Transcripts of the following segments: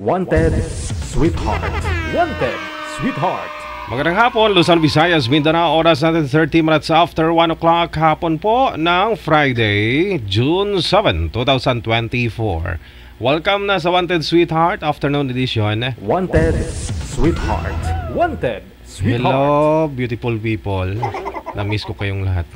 Wanted, Sweetheart. Wanted, Sweetheart. Magandang hapon, Luzon, Visayas, Mindanao. Oras natin 30 minutes after 1 o'clock hapon po ng Friday, June 7, 2024. Welcome na sa Wanted, Sweetheart Afternoon Edition. Wanted, Sweetheart. Wanted, Sweetheart. Hello, beautiful people. Na-miss ko kayong lahat.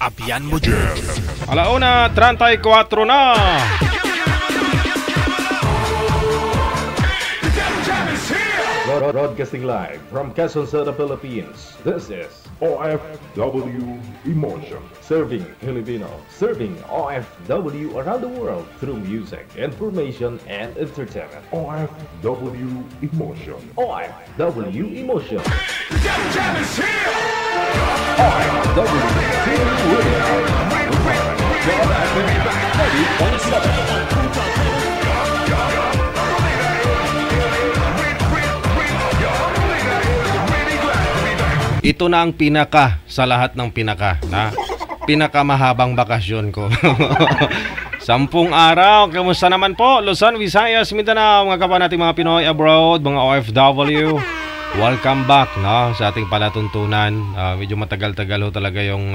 Abian mo dyan. Alauna, 34 na. Broadcasting live from Quezon City, Philippines. This is OFW Emotion. Serving Filipino, serving OFW around the world through music, information, and entertainment. OFW Emotion. OFW Emotion. Ito na ang pinaka sa lahat ng pinaka na pinakamahabang bakasyon ko. 10 araw. Kamusta naman po, Luzon, Visayas, Mindanao, mga kapwa nating mga Pinoy abroad, mga OFW. Welcome back, no, sa ating palatuntunan. Medyo matagal-tagal ho talaga yung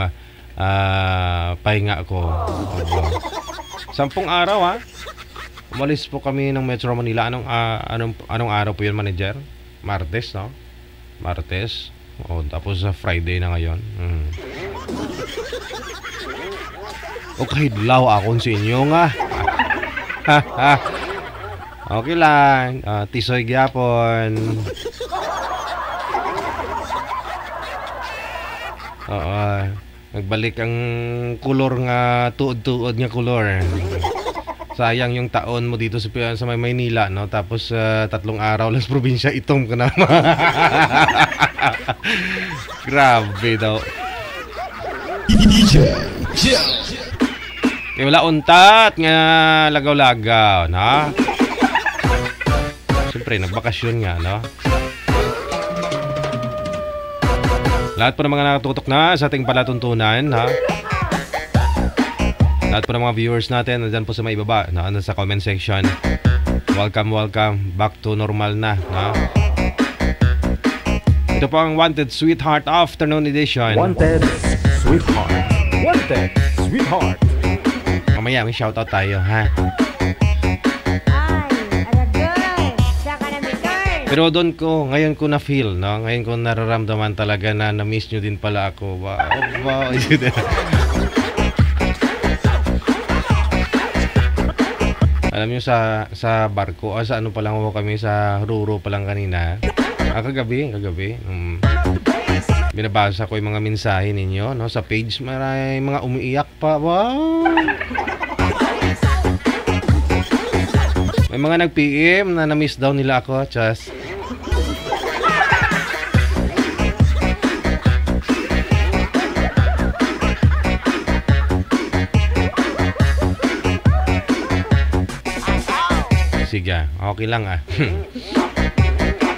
pahinga ko. Sampung araw ha. Umalis po kami ng Metro Manila. Anong araw po yun, manager? Martes, no? Martes. O, tapos sa Friday na ngayon. Okay, law akong sa inyo nga. Okay lang. Tisoy gyapon. Oo. Nagbalik ang kulor nga tuod-tuod nga kulor. Sayang yung taon mo dito sa Maynila, no? Tapos 3 araw lang sa probinsya, itom ka na. Grabe daw. Wala untat nga lagaw-lagaw, no? Siyempre, nagbakasyon nga, no? Lahat po ng mga nakatutok na sa ating palatuntunan, ha? Lahat po ng mga viewers natin, nandyan po sa may ibaba, na sa comment section. Welcome, welcome. Back to normal na, ha? Ito po ang Wanted Sweetheart Afternoon Edition. Wanted Sweetheart. Wanted Sweetheart. Mamaya may shoutout tayo, ha? Pero doon ko, ngayon ko na-feel, no? Ngayon ko nararamdaman talaga na na-miss nyo din pala ako. Wow. Alam nyo, sa barko, sa ano pa lang ako kami, sa Ruro pa lang kanina. Kagabi. Binabasa ko yung mga mensahe ninyo, no? Sa page, maraming mga umiiyak pa. Wow! May mga nag-PM na na-miss daw nila ako, Chas. Sige, okay lang ah.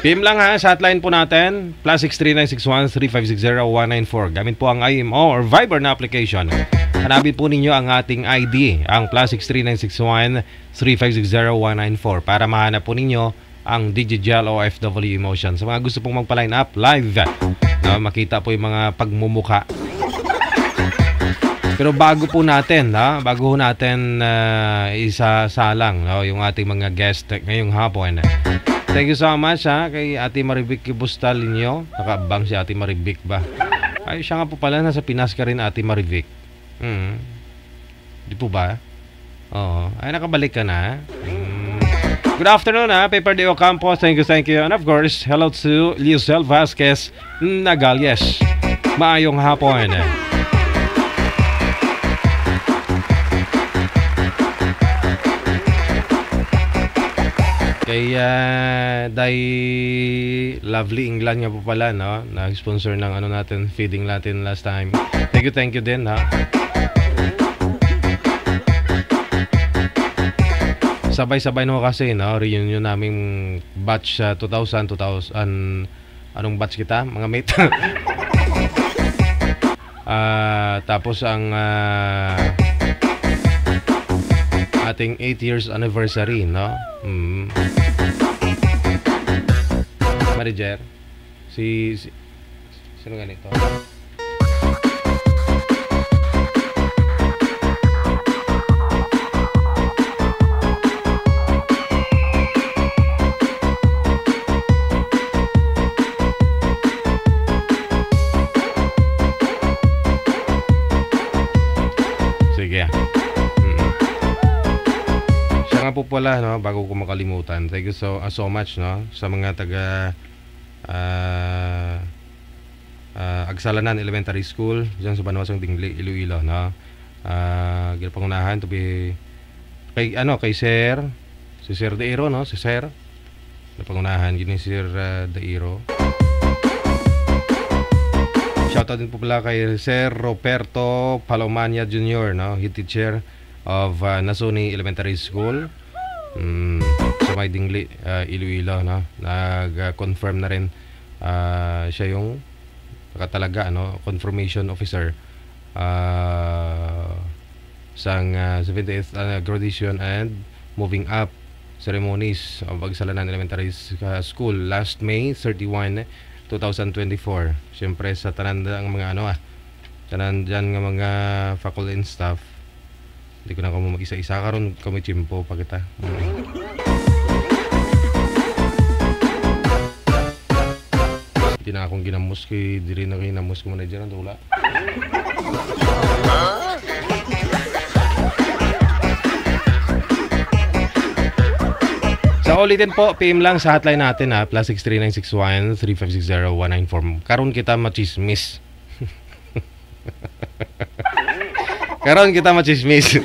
PM lang ha, sa hotline po natin, +63961-3560-194. Gamit po ang IMO or Viber na application. Hanapin po ninyo ang ating ID, ang +63961-3560-194 para mahanap po ninyo ang Digital OFW Emotion. Sa mga gusto pong magpa-line up live, na makita po yung mga pagmumuka. Pero bago po natin, bago natin isasalang yung ating mga guest ngayong hapon. Thank you so much kay Ate Maribik Bustal ninyo. Nakaabang si Ate Maribik ba? Ay, siya nga po pala, nasa Pinas ka rin, Ate Maribik. Di po ba? Oo. Ay, nakabalik ka na. Good afternoon Paper Deo Campos. Thank you. And of course, hello to Liesel Vasquez Nagales. Maayong hapon. Kaya Lovely England nga po pala, no? Nag-sponsor ng ano natin, feeding natin last time. Thank you din, ha? Sabay-sabay no kasi, no? Reunion naming batch 2000, anong batch kita? Mga mate. Tapos ang ating 8 years anniversary, no? Manager, sino ganito? Sige. Siya nga po pala, no, bago ko makalimutan. Thank you so much, no, sa mga taga Agsalanan Elementary School diyan sa Banwasang Dingli, Iloilo, no. Ginapangunahan to be kay Sir, si Sir Deiro, no, si Sir. Ginapangunahan gini si Sir Deiro. Shoutout din po pala kay Sir Roberto Palomania Jr., no, head teacher of Nasuni Elementary School. Sa may Dingli, Iloilo, no. Nag-confirm na rin siya yung talaga, ano, confirmation officer sang 78th graduation and moving up ceremonies of Agsalanan Elementary School last May 31, 2024. Siyempre sa tanan ang mga Tanan dyan nga mga faculty and staff. Hindi ko na kamo mag-isa-isa karon kami chimpo pa kita. Hindi na akong ginamos kay diri na ginamos ko muna dyan ang tula. So ulitin po, PM lang sa hotline natin ha, +6 3961 3560 194. Karon kita machismis. Karon kita machismis.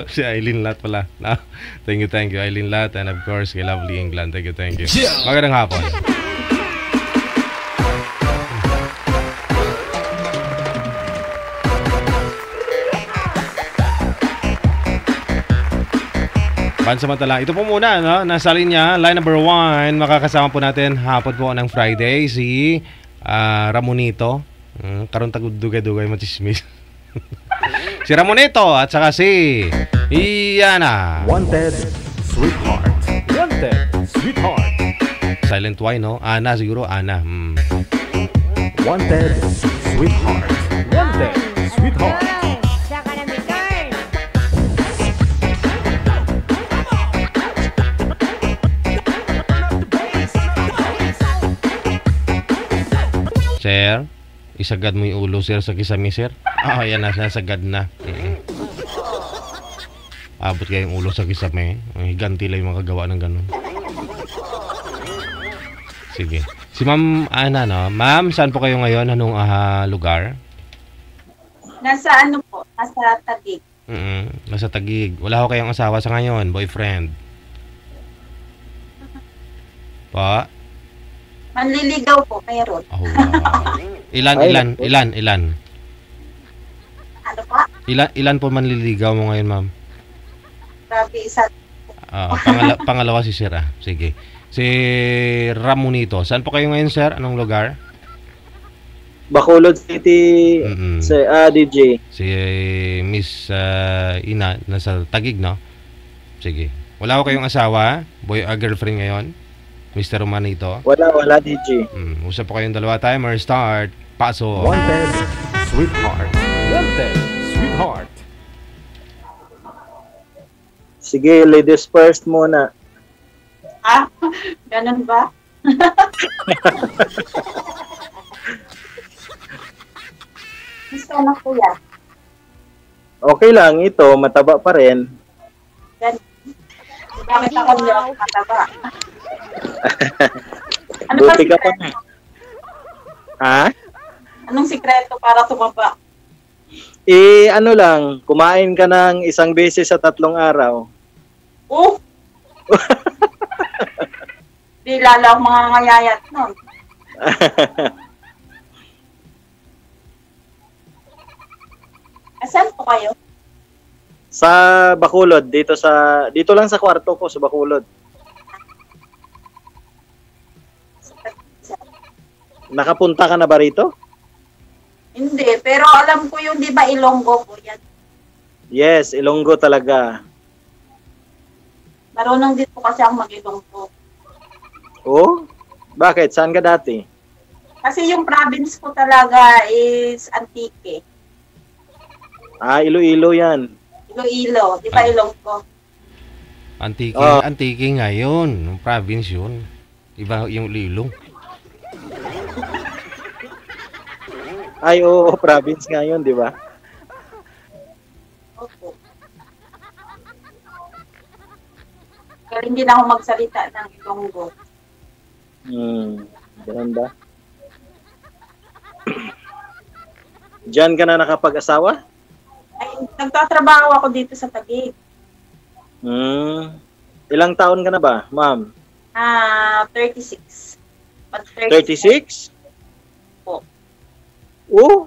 Si Eileen Lat pala. No? Thank you Eileen Lat, and of course kay Lovely England. Thank you. Magandang hapon. Pansamantala, ito po muna, no? Nasa linya, line number 1, makakasama po natin hapon po ng Friday si Ramonito. Karon tagudugay-dugay machismis. Si Ramonito at saka si Iana. Wanted Sweetheart. Wanted Sweetheart. Silent Y, no? Ana siguro, Ana. Wanted Sweetheart. Wanted Sweetheart. Saka na may turn. Sir, isagad mo yung ulo, sir, sa kisame, sir. Yan na, nasagad na. Abot kayo yung ulo sa kisame. Higanti lang yung makagawa ng ganun. Sige. Si Ma'am Ana, no? Ma'am, saan po kayo ngayon? Anong lugar? Nasa ano po? Nasa Taguig. Nasa Taguig. Wala ko kayong asawa sa ngayon, boyfriend. Pa? Manliligaw po, mayroon. Oh, wow. Ilan? Ano pa? Ilan po manliligaw mo ngayon, ma'am? Grabe, isa. Pangalawa si Sir, Sige. Si Ramonito. Saan po kayo ngayon, sir? Anong lugar? Bacolod City, DJ. Si Miss Ina, nasa Taguig, no? Sige. Wala ko kayong asawa? Girlfriend ngayon? Mr. Romanito? Wala, DJ. Usap po kayong dalawa. Timer, start. Paso. Wanted Sweetheart. Wanted Sweetheart. Sige, ladies first muna. Ganun ba? Gusto na kuya. Okay lang, ito, mataba pa rin. Bakit ako niya mataba? Ano ba Buti ka pa na. Ha? Anong sikreto para tumaba? Ano lang, kumain ka ng 1 beses sa 3 araw. Di lalo ang mga ngayayat nun. Asan po kayo? Sa Bacolod, dito lang sa kwarto ko sa Bacolod. Nakapunta ka na ba rito? Hindi, pero alam ko yung di ba Ilonggo po yan. Yes, Ilonggo talaga. Marunong dito kasi ang mag-Ilonggo. Oh? Bakit? Saan ka dati? Kasi yung province ko talaga is Antique. Iloilo yan. Iloilo, di ba Ilonggo? Antique ngayon. Yung province yun. Iba yung Lilong. Oo, province nga yun, di ba? Opo. Galing din ako magsalita ng Ilonggo. Ganun ba? Diyan ka na nakapag-asawa? Ay, nagtatrabaho ako dito sa Taguig. Ilang taon ka na ba, ma'am? 36. 36? Po. Oh,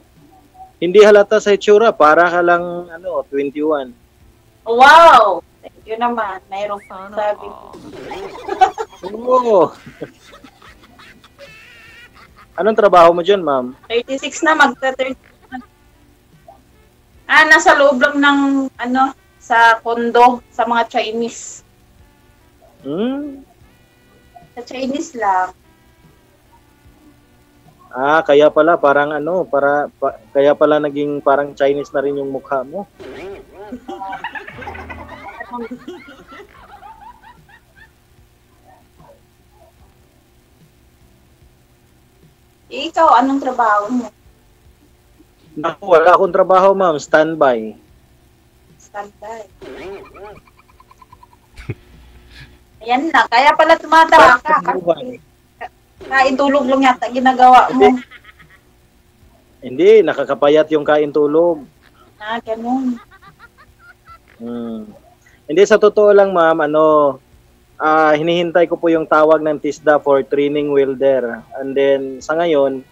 hindi halata sa itsura. Para ka lang, 21. Wow! Thank you naman. Mayroong sabi ko. Oo. Anong trabaho mo dyan, ma'am? 36 na, magta-30. Nasa loob lang ng, sa kondo, sa mga Chinese. Sa Chinese lang. Kaya pala parang kaya pala naging parang Chinese na rin yung mukha mo. Ikaw, anong trabaho mo? Naku, wala akong trabaho, ma'am. Standby. Standby. Ayan na, kaya pala tumatawa ka. Kasi kain tulog lang yata ginagawa mo. Hindi, nakakapayat yung kain tulog. Ganun. Hindi, sa totoo lang, ma'am, hinihintay ko po yung tawag ng TISDA for training welder. And then, sa ngayon,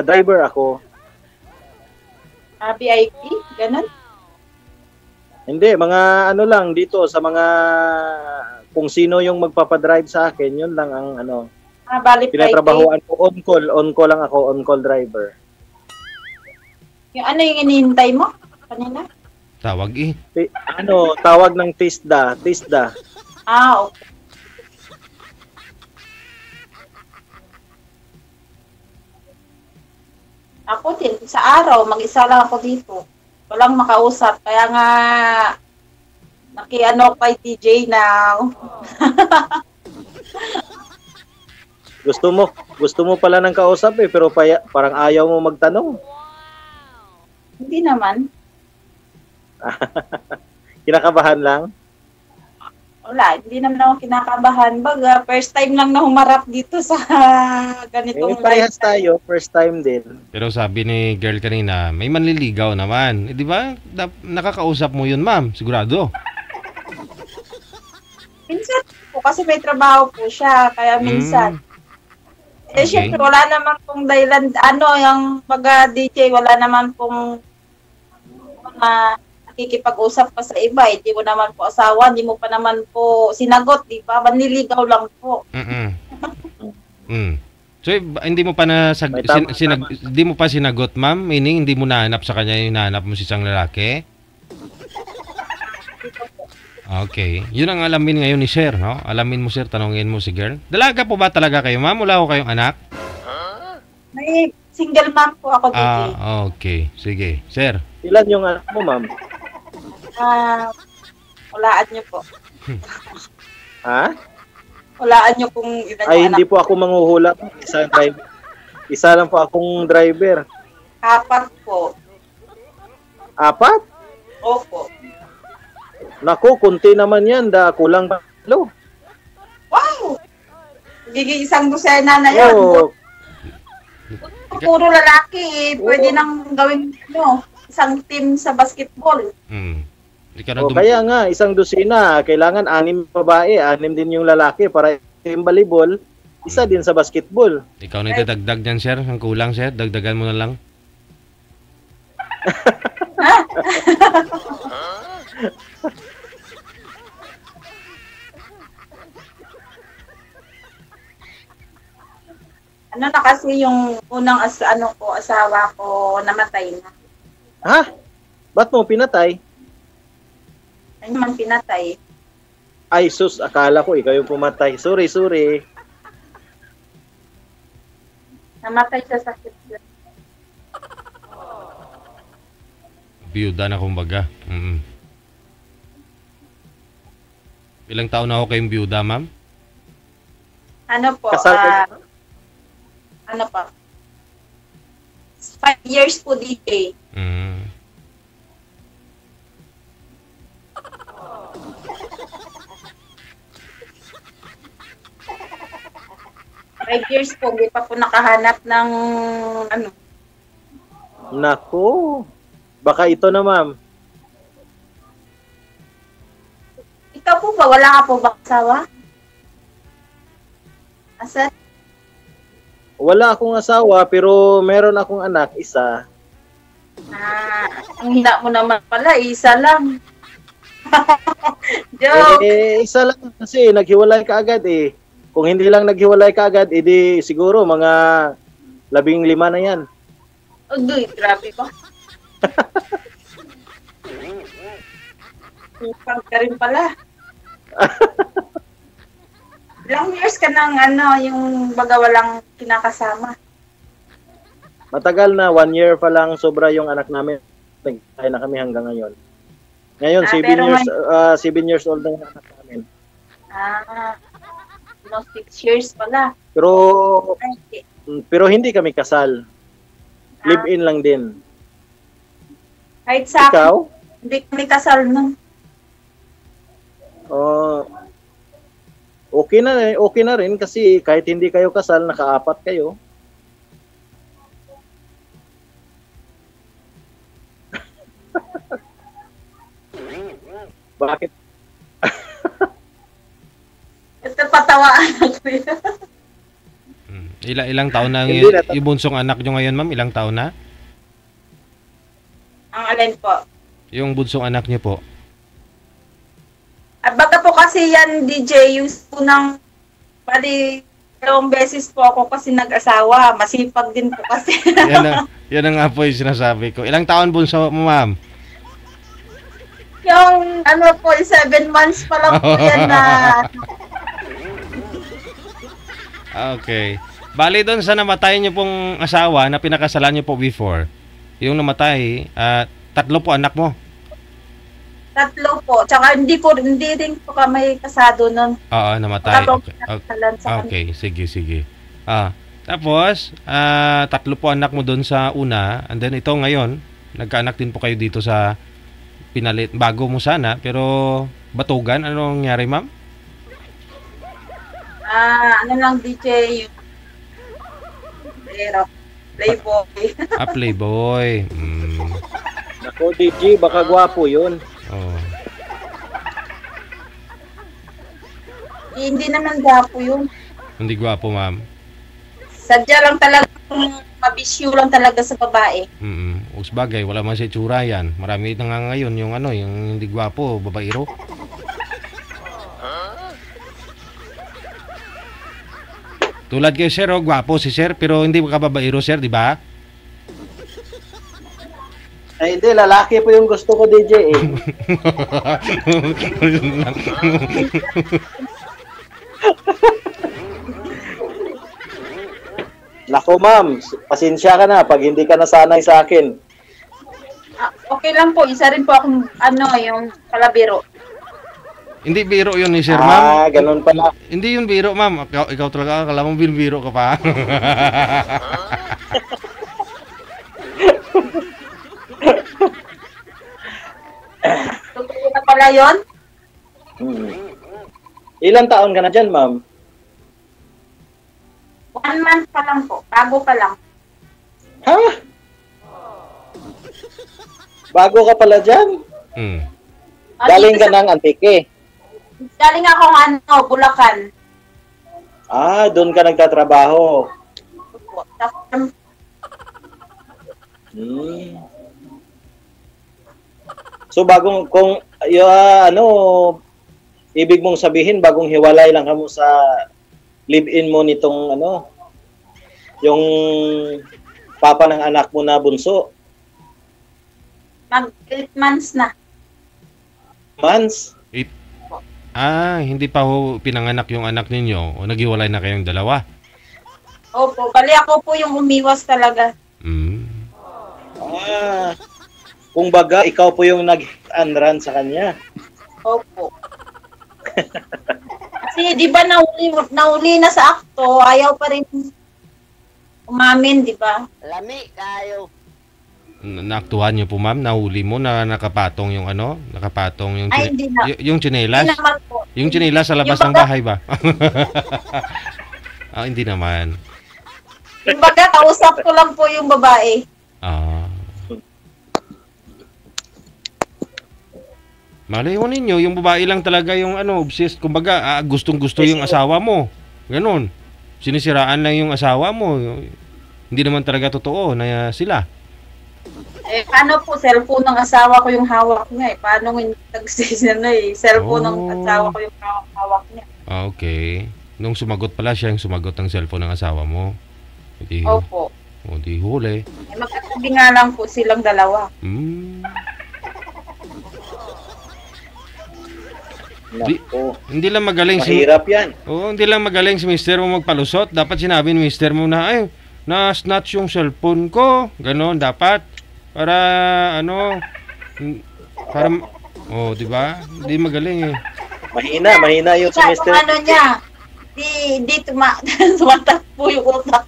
driver ako. VIP? Ganun? Hindi, mga lang dito sa mga kung sino yung magpapadrive sa akin, yun lang ang Bali tinatrabahuan ko. On call lang ako, on call driver. Yung yung inihintay mo kanina? Tawag Tawag ng TISDA. Okay. Ako din, sa araw, mag-isa lang ako dito. Walang makausap. Kaya nga, kay TJ now. Gusto mo pala ng kausap pero parang ayaw mo magtanong. Hindi naman. Kinakabahan lang? Wala, hindi naman ako kinakabahan. Baga, first time lang na humarap dito sa ganitong parehas tayo, first time din. Pero sabi ni girl kanina, may manliligaw naman. Di ba? Nakakausap mo yun, ma'am. Sigurado. Minsan po, kasi may trabaho po siya, kaya minsan. Okay. Syempre, wala naman pong dahilan, yung DJ, wala naman pong mga nakikipag-usap pa sa iba, hindi mo naman po asawa, hindi mo pa naman po sinagot, di ba? Manliligaw lang po. So, hindi mo pa hindi mo pa sinagot, ma'am? Meaning, hindi mo nahanap sa kanya yung nahanap mo si isang lalaki? Okay. Yun ang alamin ngayon ni Sir, no? Alamin mo, Sir, tanongin mo si girl. Dalaga po ba talaga kayo, ma'am? Wala ko kayong anak? May single mom po ako, DJ. Okay. Sige. Sir. Ilan yung anak mo, ma'am? Walaan niyo po. Ha? Walaan niyo kung ilan Ay, yung hindi anak. po ako manghuhula. Isa lang po akong driver. 4 po. 4? Opo. Naku, kunti naman yan. Kulang pa. Wow! Giging isang dosena na yan. Oo. Puro lalaki, pwede nang gawin isang team sa basketball. Kaya nga, isang dosina, kailangan 6 babae, 6 din yung lalaki para team volleyball, isa din sa basketball. Ikaw na itadagdag dyan, Sir. Ang kulang, Sir. Dagdagan mo na lang. Na kasi yung unang asawa ko namatay na. Ha? Ba't mo pinatay? Ano man pinatay? Ay, sus, akala ko ikaw yung pumatay. Sorry. Namatay sa sakit. Biyuda na kumbaga. Ilang taon na ako kayong biyuda, ma'am? Ano po? Kasal ka? 5 years po, DJ. Mm. Five years po, hindi pa po nakahanap ng Naku. Baka ito na, ma'am. Ikaw po ba? Wala ka po ba asawa? Asan? Wala akong asawa, pero meron akong anak, isa. Ang hina mo naman pala, isa lang. Joke. Isa lang kasi naghiwalay ka agad eh. Kung hindi lang naghiwalay ka agad, edi siguro mga 15 na yan. Uy, grabe ba? Pag ka rin pala. Ilang years ka nang yung baga walang kinakasama? Matagal na, 1 year pa lang sobra yung anak namin. Nagkaya na kami hanggang ngayon. Ngayon, 7 years old na yung anak namin. 6 years pala. Pero hindi kami kasal. Live-in lang din. Kahit sa Ikaw? akin, hindi kami kasal nun. Okay na rin kasi kahit hindi kayo kasal, nakaapat kayo. Bakit? Ito patawaan ako yun. Ilang taon na Hindi na- yung bunsong anak nyo ngayon, ma'am? Ilang taon na? Ang alin po. Yung bunsong anak nyo po. At baka po kasi yan, DJ, yung unang, bali, 2 beses po ako kasi nag-asawa. Masipag din po kasi. Yan na nga po yung sinasabi ko. Ilang taon bunso mo, ma'am? Yung, 7 months pa lang po yan na, Okay. Bali doon sa namatay niyo pong asawa na pinakasalan niyo po before, yung namatay, 3 po anak mo. 3 po. Tsaka hindi rin po kami kasado nun. Oo, namatay. Tatlo Okay. pinakasalan sa kanila. Okay, sige. Tapos, 3 po anak mo doon sa una, and then ito ngayon, nagkaanak din po kayo dito sa pinalit, bago mo sana, pero batugan, ano nangyari, ma'am? Lang DJ, yung playboy. Playboy. Ako, DJ, baka gwapo yun. Oh. Hindi naman gapo yun. Hindi gwapo, ma'am. Sadya lang talaga, mabisyo lang talaga sa babae. Usbagay, wala man sa itsura yan. Marami na nga ngayon yung yung hindi gwapo, babaero. Tulad kayo, sir, gwapo si sir, pero hindi ka babaero, sir, di ba? Ay, hindi, lalaki po yung gusto ko, DJ, eh. Yun lang. Nako, ma'am, pasensya ka na pag hindi ka nasanay sa akin. Okay lang po, isa rin po akong, yung palabiro. Hindi biro yun ni sir, ma'am. Ganun pala. Hindi yun biro, ma'am. Ikaw talaga, akala mo binbiro ka pa. Totoo na pala yun? Ilang taon ka na dyan, ma'am? 1 month pa lang po, bago pa lang. Ha? Bago ka pala dyan? Galing ka ng Antique. Galing akong Bulacan. Doon ka nagtatrabaho. So ibig mong sabihin bagong hiwalay lang kamo sa live-in mo nitong yung papa ng anak mo na bunso. Mag 8 months na. Months? Hindi pa ho pinanganak yung anak ninyo o naghiwalay na kayong dalawa? Opo, bali ako po yung umiwas talaga. Kung baga, ikaw po yung nag-unrun sa kanya. Opo. Kasi di ba nauli na sa akto, ayaw pa rin umamin, di ba? Lami kayo. Naaktuhan niyo po, ma'am? Nahuli mo na nakapatong yung nakapatong yung Ay, hindi na. yung tsinelas? Hindi naman po. Yung tsinelas sa labas Yung ng bahay ba? Hindi naman. Yung baga, kausap ko lang po yung babae. Malay mo ninyo, yung babae lang talaga yung obsessed. Kumbaga, gustong-gusto yung asawa mo. Ganon. Sinisiraan lang yung asawa mo. Hindi naman talaga totoo na sila. Paano po, cellphone ng asawa ko yung hawak niya eh. Paano cellphone ng asawa ko yung hawak niya. Okay. Nung sumagot pala siya yung sumagot ng cellphone ng asawa mo. Opo. Di huli. Magkatabi nga lang po silang dalawa. Nako, Hindi lang magaling si mahirap yan. Oo, hindi lang magaling si mister mo magpalusot. Dapat sinabi ni mister mo na, ay, na-snatch yung cellphone ko. Ganon, dapat. Para, ano, para, di ba? Hindi magaling eh. Mahina yung Kung semester. ano niya, di tumatakbo yung utak.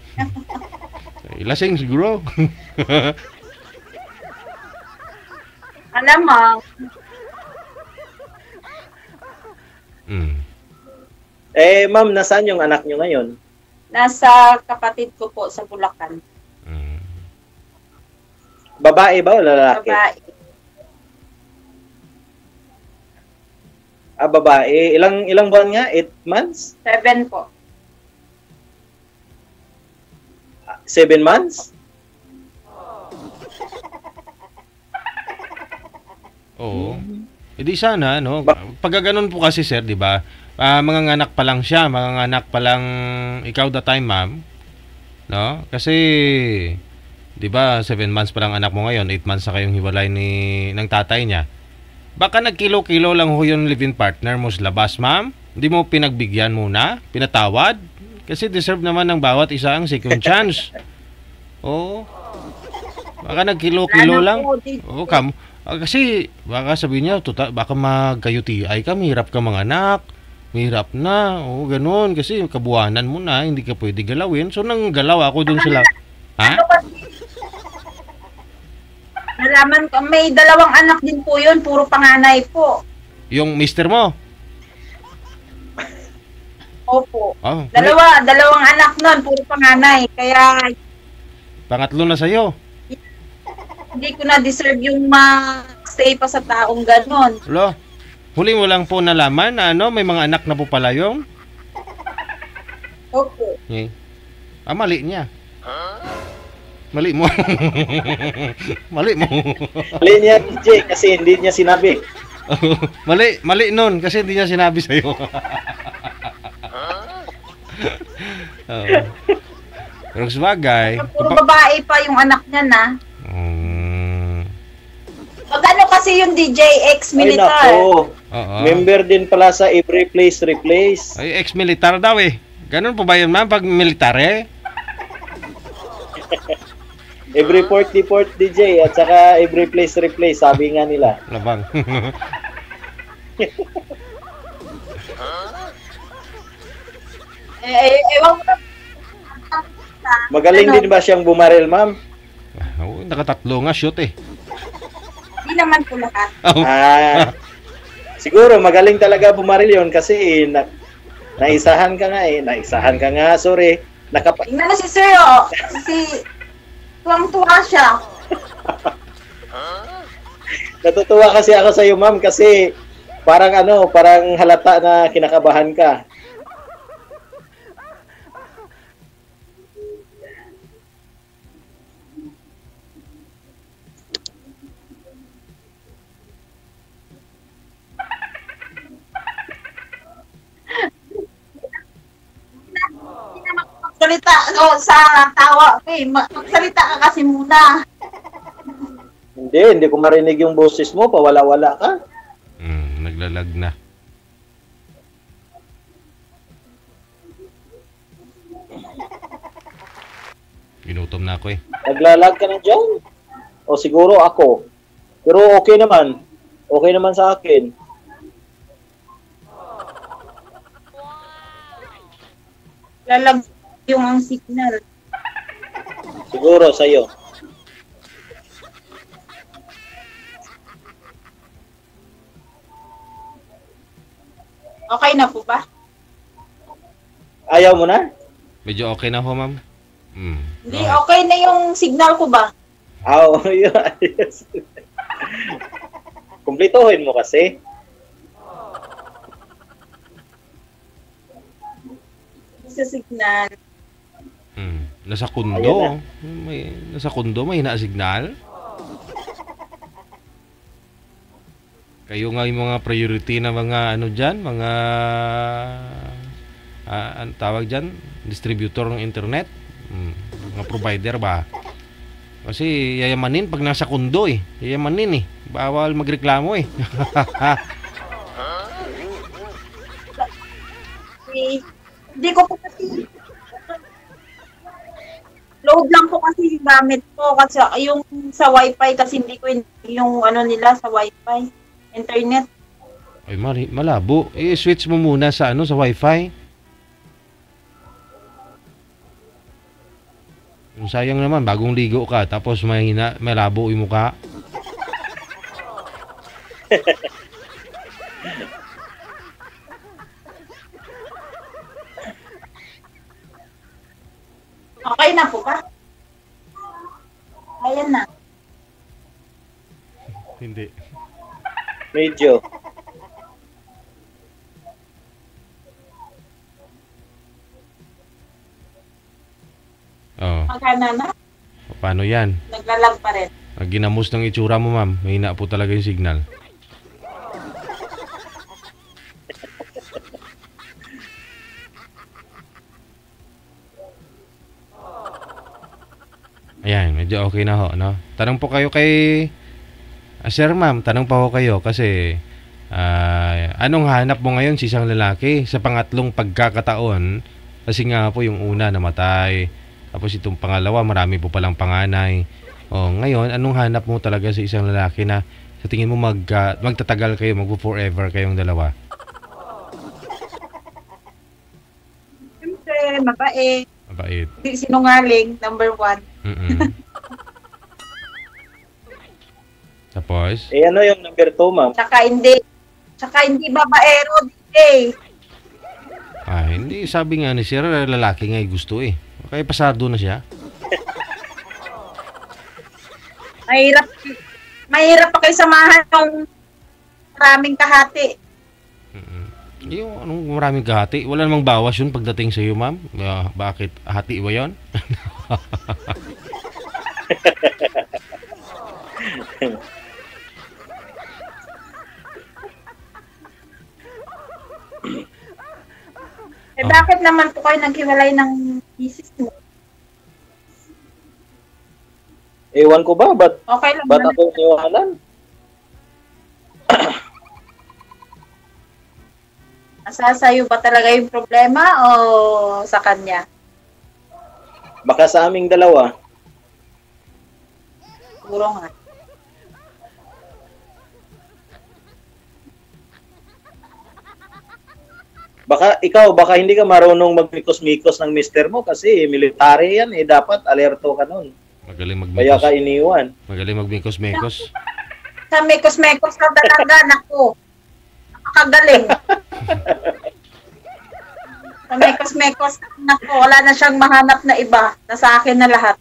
Lasing siguro. Alam mo, Mm. Ma'am, nasaan yung anak nyo ngayon? nasa kapatid ko po sa Bulacan. Mm. Babae ba o lalaki? Babae. Babae. Ilang buwan nga? 8 months? 7 po. 7 months? Oo. E di sana, no? Pag ganun po kasi, sir, di ba? Mga anak pa lang siya, mga anak pa lang ikaw the time, ma'am. No? Kasi, di ba, 7 months pa lang anak mo ngayon, 8 months na kayong hiwalay ng tatay niya. Baka nagkilo-kilo lang ho yung live-in partner mo sa labas, ma'am. Hindi mo pinagbigyan muna, pinatawad. Kasi deserve naman ng bawat isa ang second chance. Oo. Baka nagkilo-kilo lang. Oo, kasi baka sabihin niya, baka magka-UTI ka, mahirap ka mga anak. Mahirap na. Oo, ganun. Kasi kabuwanan mo na, hindi ka pwede galawin. So, nang galaw ako dun sila. Ha? Nalaman ko, may 2 anak din po yun, puro panganay po. Yung mister mo? Opo. Oh, 2 anak nun, puro panganay. Kaya pangatlo na sa'yo. hindi ko na deserve yung ma-stay pa sa taong ganon. Lo, huli mo lang po nalaman na may mga anak na po pala yung Opo. mali niya. Mali mo. Mali mo. Mali niya, DJ, kasi hindi niya sinabi. mali nun kasi hindi niya sinabi sa'yo. Pero sabagay. Puro babae pa yung anak niya na. Magano kasi yung DJ Ay, ex-militar. nako. Oo. Member din pala sa Every Place Replace. Ay, ex-militar daw eh. Ganun po ba yun, ma'am? Pag militar eh? Every port deport DJ at saka Every Place Replace, sabi nga nila. Labang. Ewan ko. Magaling din ba siyang bumaril, ma'am? Oo, nakatatlo nga shoot eh. Hindi naman po lahat. Siguro magaling talaga bumaril yon kasi naisahan ka nga eh. Naisahan ka nga, sorry. Tingnan mo si Sir, oh. Tuwang-tuwa siya. Natutuwa kasi ako sa iyo, ma'am, kasi parang halata na kinakabahan ka. Magsalita sa tawa. Okay, magsalita ka kasi muna. Hindi ko marinig yung boses mo, pawala-wala ka. Naglalag na. Ginutom na ako eh. Naglalag ka na dyan? O siguro ako. Pero okay naman. Okay naman sa akin. Lalag yung ang signal. Siguro sa'yo. Okay na po ba? Ayaw mo na? Medyo okay na ho, ma'am. Hindi, okay na yung signal ko ba? Yun. Yes. Kumplituhin mo kasi. Sa signal. Nasa kundo. Nasa kundo, may hina-signal. Kayo nga yung mga priority na mga dyan, mga ang tawag dyan, distributor ng internet, mga provider ba? Kasi yayamanin pag nasa kundo eh. Yayamanin eh. Bawal magreklamo eh. Hindi ko po kasi load lang po kasi yung gamit ko kasi yung sa wifi kasi hindi ko yung ano nila sa wifi internet. Ay, malabo. I-switch mo muna sa sa wifi. Sayang naman, bagong ligo ka, tapos malabo yung mukha. Okay na po ba? Ayan na. Hindi. Medyo. Oh, Magkana na? paano yan? Naglalag pa rin. Ginamos ng itsura mo, ma'am. Mahina po talaga yung signal. Ayan, medyo okay na ho, no? Tanong po kayo kay Sir, ma'am, tanong pa ho kayo kasi anong hanap mo ngayon sa isang lalaki sa pangatlong pagkakataon? Kasi nga po yung una namatay, tapos itong pangalawa marami po palang panganay. Oh, ngayon, anong hanap mo talaga sa isang lalaki na sa tingin mo magtatagal kayo, magpo-forever kayong dalawa? Siyempre, mabait. Mabait. Hindi sinungaling, number 1. Tapos? Ano yung number 2, ma'am? Tsaka hindi babaero, DJ. Hindi. Sabi nga ni Sir, lalaki nga gusto eh. Kaya pasado na siya. Mahirap pa kayo samahan ng maraming kahati. Yung anong maraming kahati? Wala namang bawas yun pagdating sa iyo, ma'am. Bakit? Hati ba yun? Bakit naman po kayo naghiwalay ng misis mo? Ewan ko ba? Ba't Okay lang ba't naman. ako niwanan? Nasa sa'yo ba talaga yung problema o sa kanya? Baka sa aming dalawa. Siguro nga. Baka hindi ka marunong magmikos-mikos ng mister mo kasi military yan eh. Dapat alerto ka nun. Magaling Kaya magmikos. ka iniwan. Magaling magmikos-mekos. Sa mekos-mekos ka talaga, naku. Nakakagaling. Sa mekos-mekos, naku, wala na siyang mahanap na iba. Nasa akin na lahat.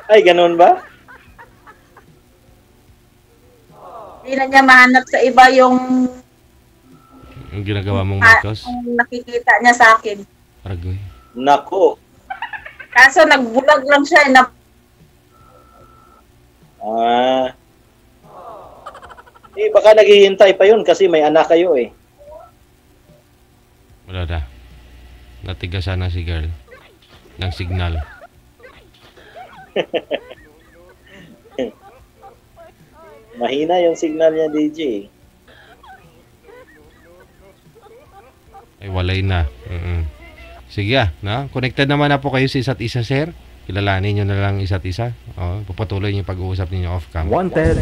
Ay, ganun ba? Hindi na niya mahanap sa iba yung Yung ginagawa mong mekos. yung nakikita niya sa akin. Aragoy. Nako. Kaso nagbulag lang siya. Baka naghihintay pa yun kasi may anak kayo eh. Wala na. Natigasan na si girl. Ng signal. Mahina yung signal niya, DJ. Ay, walay na. Sige na. Connected naman na po kayo sa isa't isa, sir. Kilalanin nyo na lang isa't isa. Papatuloy yung pag-uusap ninyo off-cam. Wanted,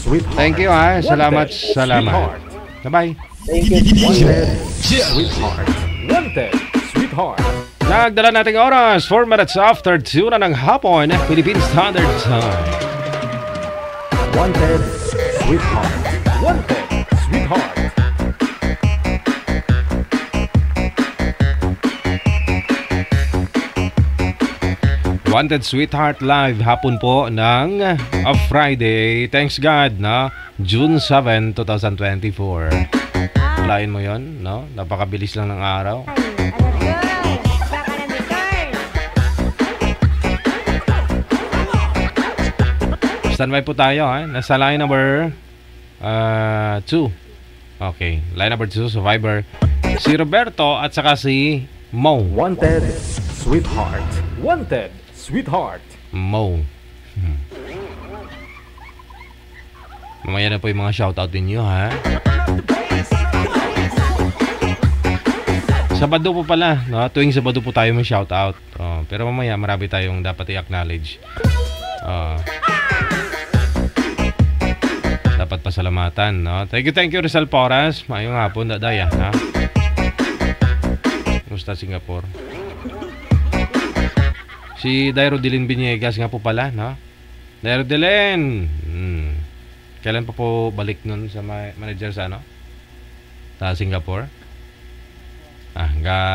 sweetheart. Thank you, Salamat. Sweetheart. Bye-bye. Thank you. Wanted, sweetheart. Wanted, sweetheart. Nagdala nating oras, 4 minutes after 2 na ng hapon, Philippine Standard Time. Wanted, sweetheart. Wanted, sweetheart. Wanted Sweetheart Live hapon po ng Friday. Thanks God na June 7, 2024. Lain mo yon, no? Napakabilis lang ng araw. Baka na may turn. Standby po tayo, Nasa line number 2. Okay, line number 2, Survivor. Si Roberto at saka si Mo. Wanted, sweetheart. Wanted, sweetheart. Mo. Mamaya na po yung mga shoutout ninyo, Sabado po pala, no? Tuwing Sabado po tayo may shoutout. Pero mamaya marami tayong dapat i-acknowledge. Dapat pasalamatan, no? Thank you Rizal Porras. Maayong hapon, dadaya, ha? Kumusta Singapore? Si Dairo Dilin Biniegas nga po pala, no? Dairo Dilin! Kailan pa po balik nun sa manager sa ano? Sa Singapore?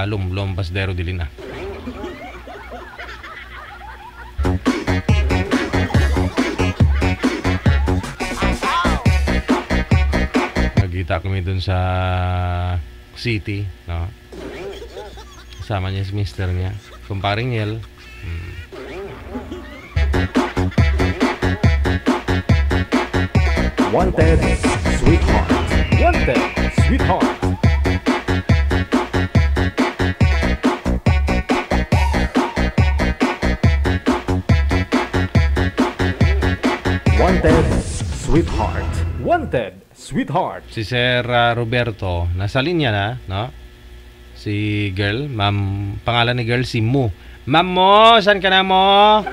Lumpas Dairo Dilin, Nagkita kami dun sa city, no? Kasama niya si mister niya, kumparing Yel. Wanted Sweetheart. Wanted Sweetheart. Wanted Sweetheart. Wanted Sweetheart. Si Sir Roberto, nasa linya na, no? Si girl, ma'am, pangalan ni girl si Mo. Ma'am mo, saan ka na mo?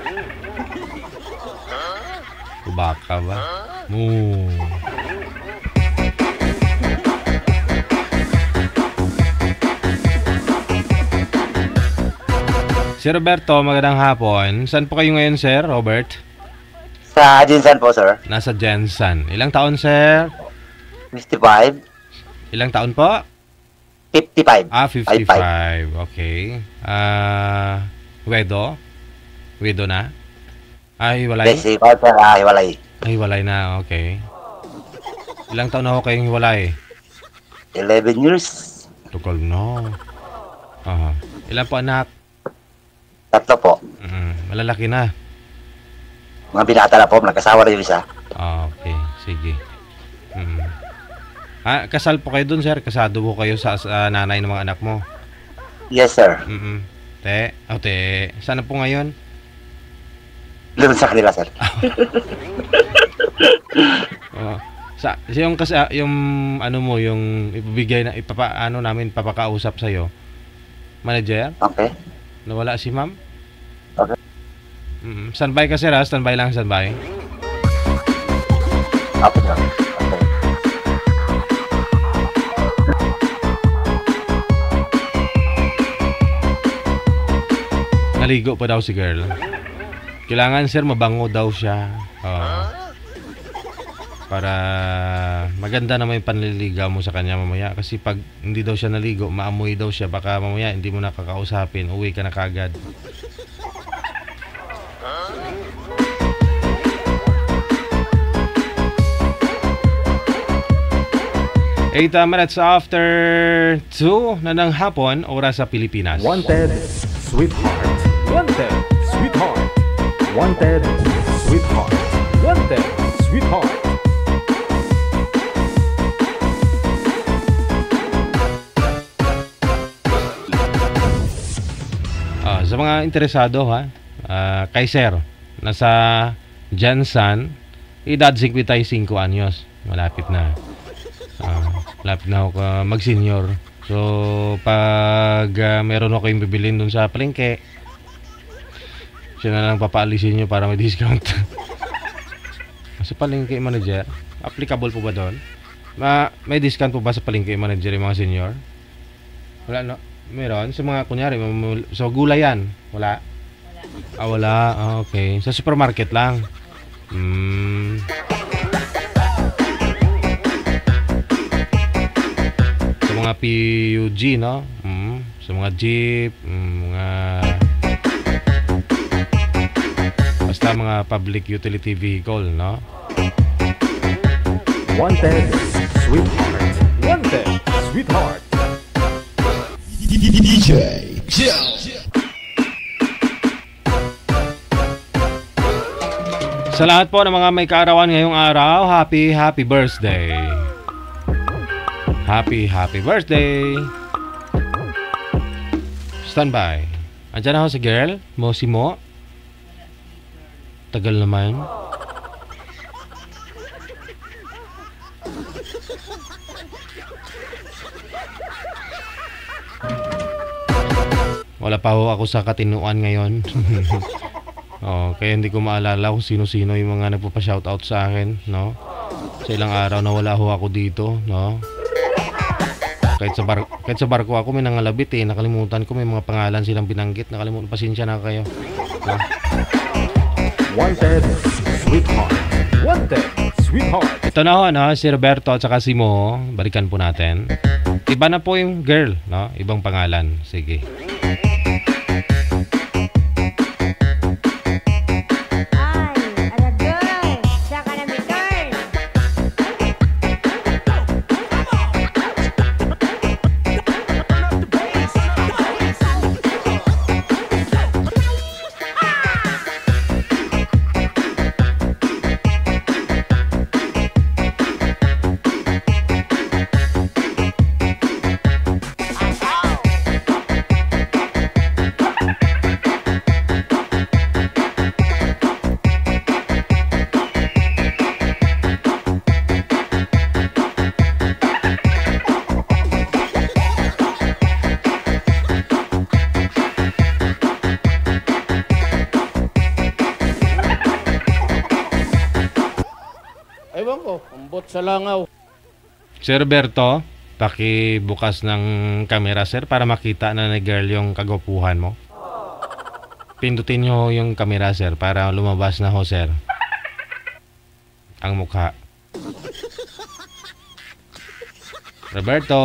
Baka ba? Mo. Si Roberto, magandang hapon. Saan po kayo ngayon, Sir Robert? Sa Jensen po, sir. Nasa Jensen. Ilang taon, Sir? 55. Ilang taon po? 55. 55. Okay. Wedo? Wedo na? Hiwalay? Yes, ikaw, sir. Hiwalay. Hiwalay na, okay. Ilang taon na ako kayong hiwalay? 11 years. Tukol na. Ilan po anak? 3 po. Malalaki na. Mga binata na po. Nagkasawa rin yung isa. Okay, sige. Kasal po kayo dun, sir? Kasado po kayo sa nanay ng mga anak mo? Yes, sir. Te. Sana po ngayon? Doon sa kanila, sir. Yung ano mo, yung ipabigay na namin papakausap sa iyo. Manager? Okay. Nawala si ma'am? Okay. Standby ka, sir, ha? Standby lang, standby. Okay, sir. Okay. Naligo pa daw si girl. Kailangan, sir, mabango daw siya. Para maganda naman yung panliligaw mo sa kanya mamaya. Kasi pag hindi daw siya naligo, maamoy daw siya. Baka mamaya hindi mo nakakausapin. Uwi ka na kagad. 8 minutes after 2 na ng hapon, oras sa Pilipinas. Wanted Sweetheart. Wanted Sweetheart. Wanted Sweetheart. Wanted Sweetheart. Sa mga interesado, kay Sir, nasa Jansan, edad 55 anyos. Malapit na. Malapit na ako mag-senior. So, pag meron ako yung bibilin dun sa palengke, siya na lang papaalisin nyo para may discount. Sa palengke manager, applicable po ba doon? May discount po ba sa palengke manager yung mga senior? Wala, no? Meron? Sa mga, kunyari, so gulay yan? Wala? Wala. Okay. Sa supermarket lang? Sa mga PUG, no? Sa mga jeep, mga... basta mga public utility vehicle, no? Wanted Sweetheart. Wanted Sweetheart. DJ Jel. Sa lahat po ng mga may kaarawan ngayong araw, happy birthday. Happy birthday. Standby. Andiyan na ako si girl, si Mo. Tagal naman. Wala pa ho ako sa katinuan ngayon. Kaya hindi ko maalala kung sino-sino yung mga nagpapa-shoutout sa akin, no? Sa ilang araw na wala ho ako dito, no? Kahit sa barko ako may nangalabit eh. Nakalimutan ko, may mga pangalan silang binanggit. Nakalimutan, pasensya na kayo. No? Wanted, sweetheart. Wanted, sweetheart. Ito na ho, no? Si Roberto at saka si Mo. Balikan po natin. Iba na po yung girl, no? Ibang pangalan. Sige. Ay, aragay. Saka na may turn. Ewan ko, ambot sa langaw. Sir Roberto, pakibukas ng camera, sir, para makita na ni girl yung kagwapuhan mo. Pindutin nyo yung camera, sir, para lumabas na ho, sir. Ang mukha. Roberto.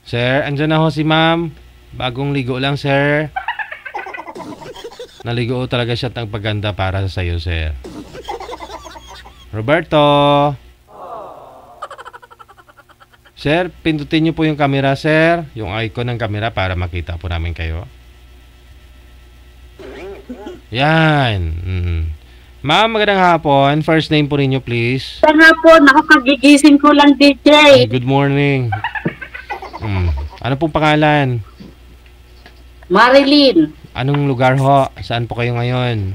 Sir, andyan na ho si ma'am. Bagong ligo lang, sir. Naligo talaga siya ng paganda para sa iyo, sir. Roberto. Sir, pindutin niyo po yung camera, sir. Yung icon ng camera para makita po namin kayo. Yan. Ma'am, magandang hapon. First name po ninyo, please. Magandang hapon. Ako kagigising ko lang, DJ. Good morning. Ano pong pangalan? Marilyn. Anong lugar ho? Saan po kayo ngayon?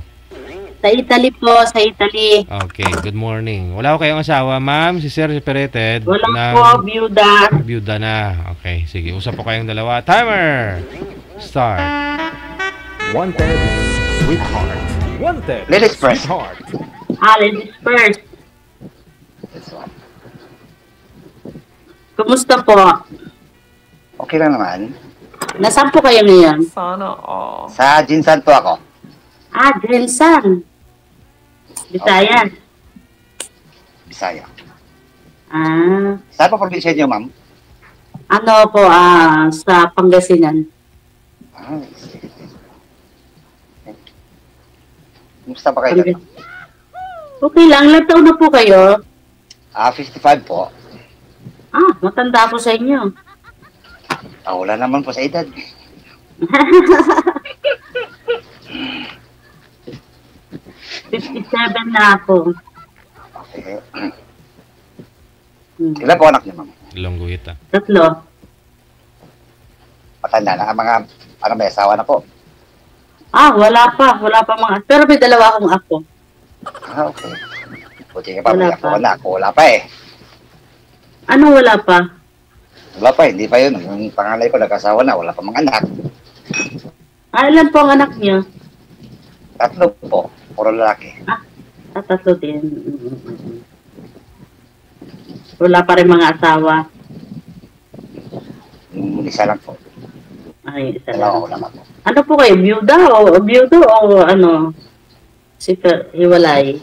Sa Italy po, sa Italy. Okay, good morning. Wala ko kayong asawa, ma'am? Si Sir separated? Wala po, byuda. Byuda na. Okay, sige. Usap po kayong dalawa. Timer! Start. Wanted, sweetheart. Wanted, Ladies first. sweetheart. Ladies first. Kumusta po? Okay lang naman. Nasaan po kayo ngayon? Sa Jinsan po ako. Drensan. Bisaya. Bisaya. Ah, Saan po probinsya niyo, ma'am? ano po, sa Pangasinan. Sige. Kumusta pa kayo? Okay lang, ilang taon na po kayo? 55 po. Matanda po sa inyo. Wala naman po sa edad. 57 na ako. Okay. Ilan po anak niyo, ma'am? Longguhita. 3. Matanda na. Mga may asawa na po. Wala pa. Wala pa mga. Pero may 2 akong ako. Okay. Buti ka pa, Wala may pa. anak. Wala pa eh. Ano wala pa? Wala pa, hindi pa yun. Yung pangalay ko nag-asawa na, wala pa mga anak. Ilan po ang anak niyo? 3 po. Puro lalaki. 3 din. Wala pa rin mga asawa. Isa lang po. Ay, isa Dalawa lang. wala pa po. Ano po kayo? Byuda o ano? Hiwalay?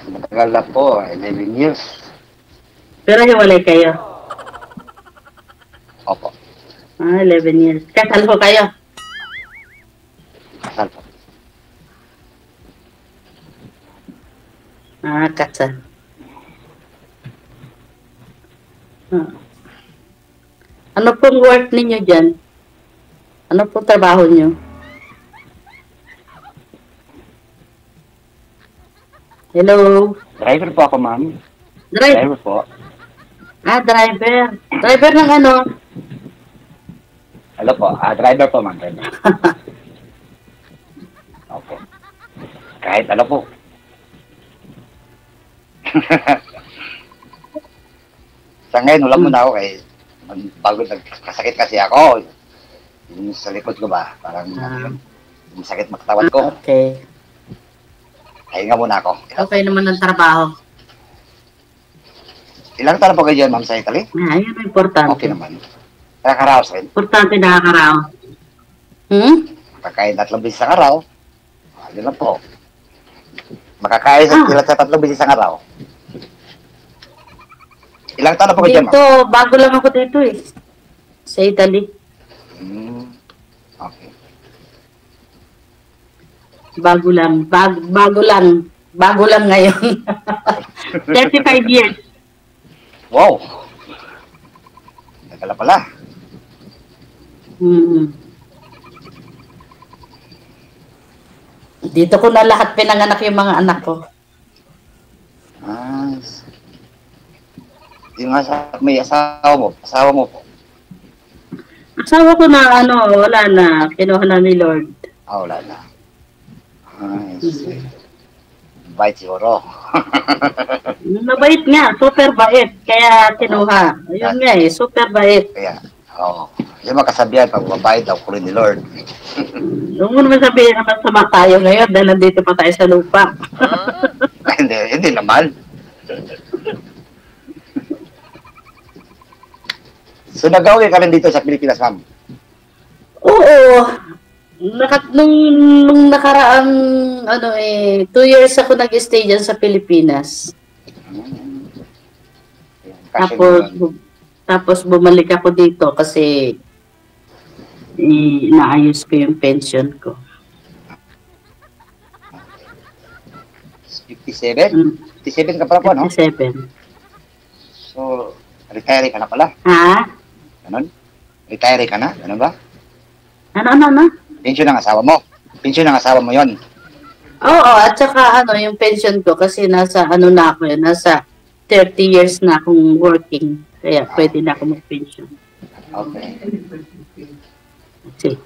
Matagal na po, 11 years. Pero hiwalay kayo? Opo. 11 years. Kasal po kayo? Kasal po. Kasal. Ano pong work ninyo dyan? Ano pong trabaho nyo? Hello? Driver po ako, ma'am. Driver? Driver po. Driver. Driver ng ano? Hello po. Driver po, ma'am. Driver. Okay. Kahit ano po. Sa ngayon, wala muna ako kay bago nagkasakit kasi ako. Yung sa likod ko ba, parang yung sakit magkatawan ko. Okay. Pahinga muna ako. Okay naman ang trabaho. Ilang taon po kayo dyan, ma'am, sa Italy? Ayun ang importante. Okay naman. Nakakaraos rin. Importante nakakaraw. Makakain 3 beses sa araw. Ano lang po. Makakain sa 3 beses sa araw. Ilang taon na po kayo dyan, ma'am? Dito, bago lang ako dito eh. Sa Italy. Okay. Bago lang. Bago lang ngayon. 35 years. Wow! Nagkala pala. Dito ko na lahat pinanganak yung mga anak ko. Yung may asawa mo po. Asawa ko na wala na. Kinuha na ni Lord. Wala na. Bait siguro. Mabait nga. Super bait. Kaya kinuha. Ayun nga super bait. Kaya, yung makasabihan, pag mabait daw, kunin ni Lord. Huwag mo naman sabihin naman sama tayo ngayon dahil nandito pa tayo sa lupa. Hindi naman. So, nag-away ka rin dito sa Pilipinas, ma'am? Oo. Nung nakaraang 2 years ako nag-stay dyan sa Pilipinas. Tapos bumalik ako dito kasi naayos ko yung pension ko. 57? 57 ka pala po, no? 57. So, retire ka na pala? Ha? Ganon? Retire ka na? Ganon ba? Ano? Pension ng asawa mo? Pension ng asawa mo yon? Oo, at saka yung pension ko kasi nasa na ako yun, nasa 30 years na akong working. Kaya pwede na ako mag-pension. Okay. See.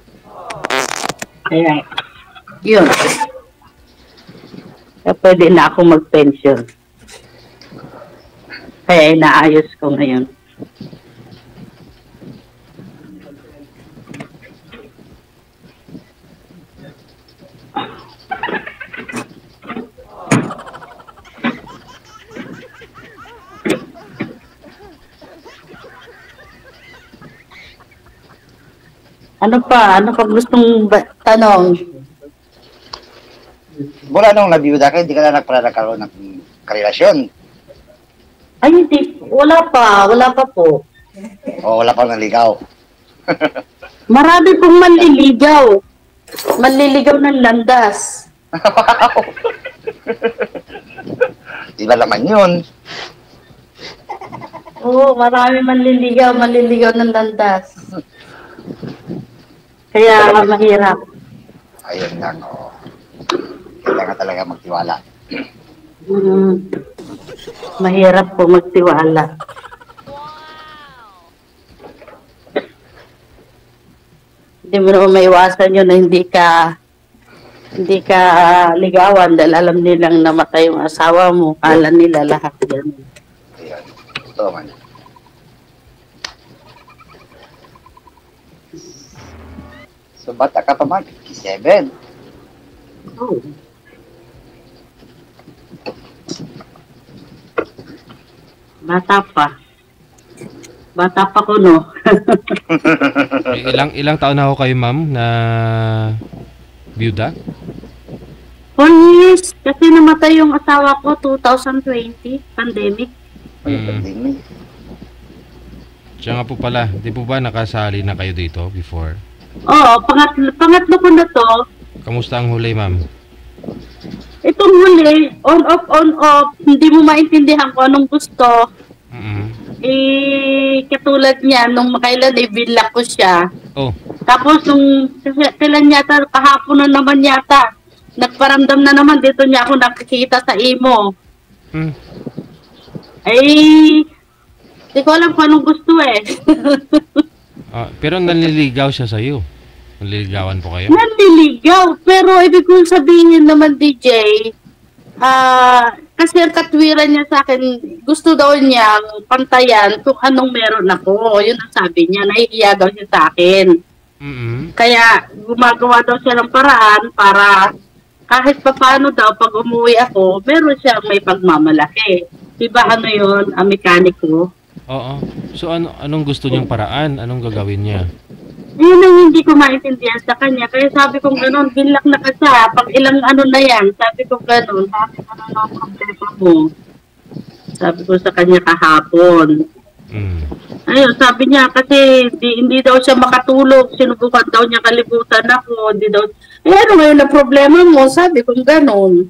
Kaya, yun. Kaya pwede na ako mag-pension. Kaya inaayos ko ngayon. Ano pa gustong tanong? Mula nung nabiyuda ka, hindi ka na nagkaroon ng karelasyon? Ay, hindi. Wala pa po. O wala pang naligaw? Marami pong manliligaw. Manliligaw ng landas. Iba naman yun. Oo, marami manliligaw ng landas. Kaya mahirap. Ayun lang, kailangan talaga magtiwala. Mahirap po magtiwala. Hindi mo naman maiwasan yun na hindi ka ligawan dahil alam nilang namatay yung asawa mo. Alam nila lahat yan. Ayun, totoo man. So, bata ka pa man, 57. Oh. Bata pa ko, no? ilang taon na ako kayo, ma'am, na byuda? 4 years. Kasi namatay yung asawa ko 2020, pandemic. Siya nga po pala, di po ba nakasali na kayo dito before? Oo, pangatlo ko na to. Kamusta ang huli, ma'am? Itong huli, on off, hindi mo maintindihan kung anong gusto. Katulad niya, nung makailan, binlock ko siya. Oh. Tapos, nung kailan yata, kahapon na naman yata, nagparamdam na naman, dito niya ako nakikita sa imo. Di ko alam kung anong gusto eh. Pero nanliligaw siya sa'yo. Nanliligawan po kayo? Nanliligaw, pero ibig kong sabihin naman, DJ, Kasi ang katwiran niya sa akin, gusto daw niya pantayan kung anong meron ako. Yun ang sabi niya, nahihiya daw siya sa akin. Kaya gumagawa daw siya ng paraan para kahit paano daw pag umuwi ako, meron siya may pagmamalaki. Diba ano yun, ang mekaniko? Oo. So anong gusto niyang paraan? Anong gagawin niya? Yun ang hindi ko maintindihan sa kanya. Kaya sabi ko gano'n, bilak na ka siya. Pag ilang ano na yan, sabi ko gano'n, sabi ko na ang problema mo. Sabi ko sa kanya kahapon. Ayun, sabi niya kasi hindi daw siya makatulog. Sinubukan daw niya kalibutan ako. Hindi daw, ano ngayon na problema mo? Sabi ko gano'n.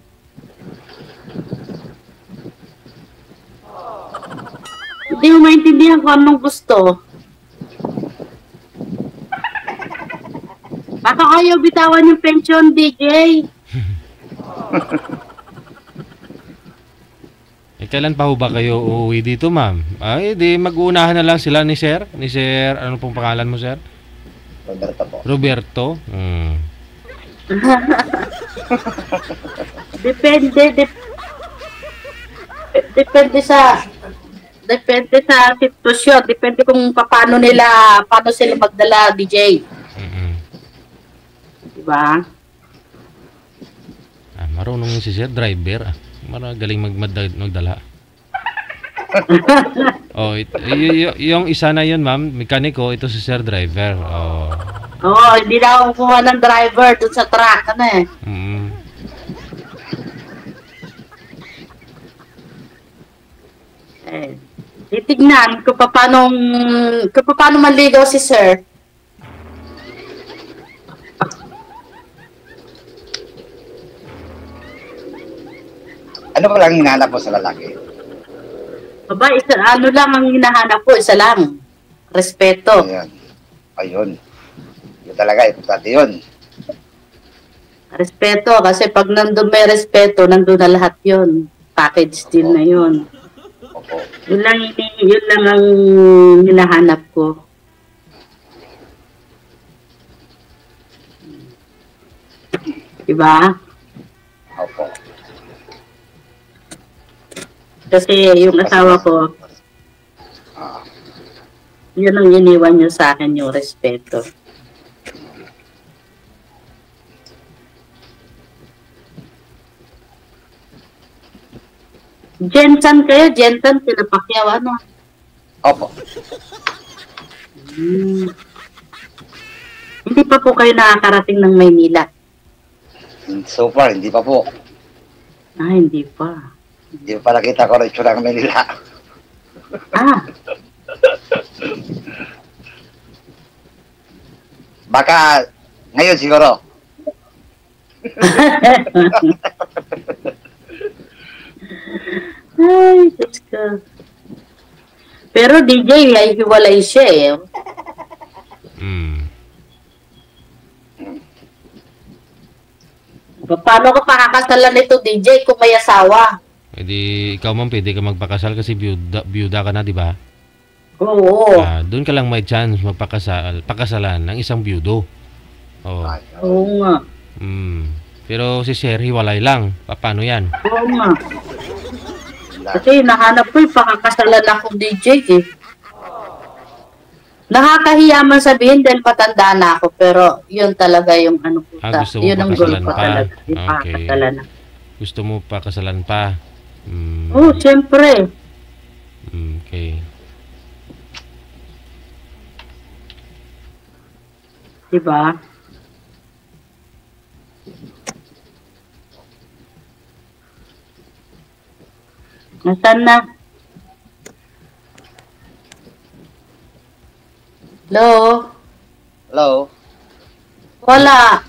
Hindi mo maintindihan kung anong gusto. Baka ayaw bitawan yung pension, DJ. Kailan pa ho ba kayo uuwi dito, ma'am? Ay, di mag-uunahan na lang sila ni Sir. Ni Sir, ano pong pangalan mo, Sir? Roberto po. Roberto? Depende sa sitwasyon. Depende kung paano sila magdala, DJ. Diba? Marunong si Sir, driver. Magaling magdala. Yung isa na yun, ma'am, mekaniko, ito si Sir, driver. Hindi na ako kumuha ng driver dun sa truck. Titignan kung paano manligaw si Sir. Ano ba lang hinahanap mo sa lalaki? Aba, ano lang ang hinahanap ko, isa lang. Respeto. Ayun. Yun talaga, importante yun. Respeto, kasi pag nandun may respeto, nandun na lahat yun. Package deal na yun. Opo. Yun lang ang hinahanap ko. Diba? Opo. Kasi yung asawa ko, yun ang iniwan niyo sa akin, yung respeto. Jensen kayo? Jensen, sila Pacquiao, ano? Opo. Hindi pa po kayo nakakarating ng Maynila? So far, hindi pa po. Hindi pa. Hindi pa nakita ko rin itsura ng Manila. Baka ngayon siguro. Ay, Diyos ko. Pero DJ, ay hiwalay siya eh. Paano ka pakakasalan nito, DJ, kung may asawa? Di ikaw, ma'am, pwede ka magpakasal kasi byuda ka na, di ba? Oo. Doon ka lang may chance pakasalan ng isang byudo. Oo nga. Pero si Sir, hiwalay lang. Paano yan? Oo nga. Kasi nahanap ko yung pakakasalan akong DJ eh. Nakakahiya man sabihin dahil matanda na ako, pero yun talaga yung ano ko. Gusto mo yun ang goal pakasalan ko pa? talaga. Yung pakakasalan ako. Gusto mo pakasalan pa? Oo, siyempre. Okay. Diba? Nasaan na? Hello? Hello? Wala.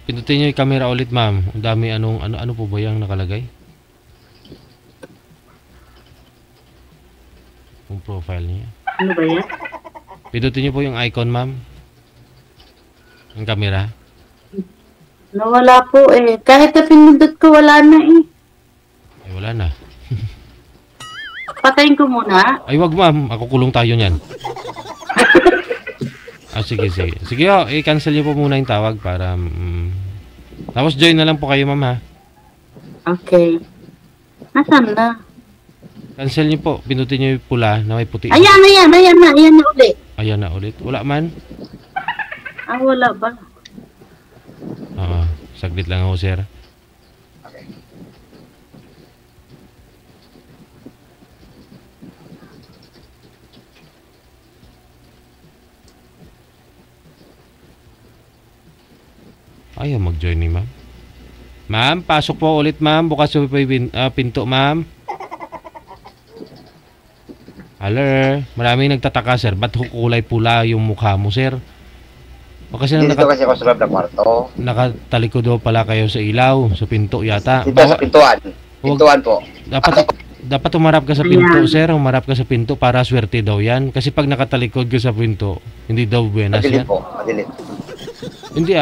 Pindutin niyo yung camera ulit, ma'am. Ang dami ano po ba yung nakalagay? Yung profile niya. Ano ba yan? Pindutin niyo po yung icon, ma'am. Yung camera. Nawala po eh. Kahit na pinindot ko, wala na eh. Ay, wala na. Patayin ko muna. Ay, wag, ma'am. Ako kulong tayo niyan. Sige. Sige, i-cancel niyo po muna yung tawag para... Tapos join na lang po kayo, ma'am, ha? Okay. Nasaan na? Cancel niyo po. Pindutin niyo yung pula na may puti. Ayan na uli. Ayan na ulit. Wala man. Ah, wala ba? Saglit lang ako, sir. Ayaw mag-join ni ma'am. Ma'am, pasok po ulit ma'am. Bukas po yung pinto ma'am. Hello. Maraming nagtataka sir. Ba't kulay pula yung mukha mo sir? O kasi Dito kasi ako sa loob ng kwarto. Nakatalikod daw pala kayo sa ilaw. Sa pinto yata. Dito sa pintuan. Pintuan po. Dapat umarap ka sa pinto sir. Umarap ka sa pinto para swerte daw yan. Kasi pag nakatalikod ka sa pinto, hindi daw buenas Madilim yan. po. Madilim. Hindi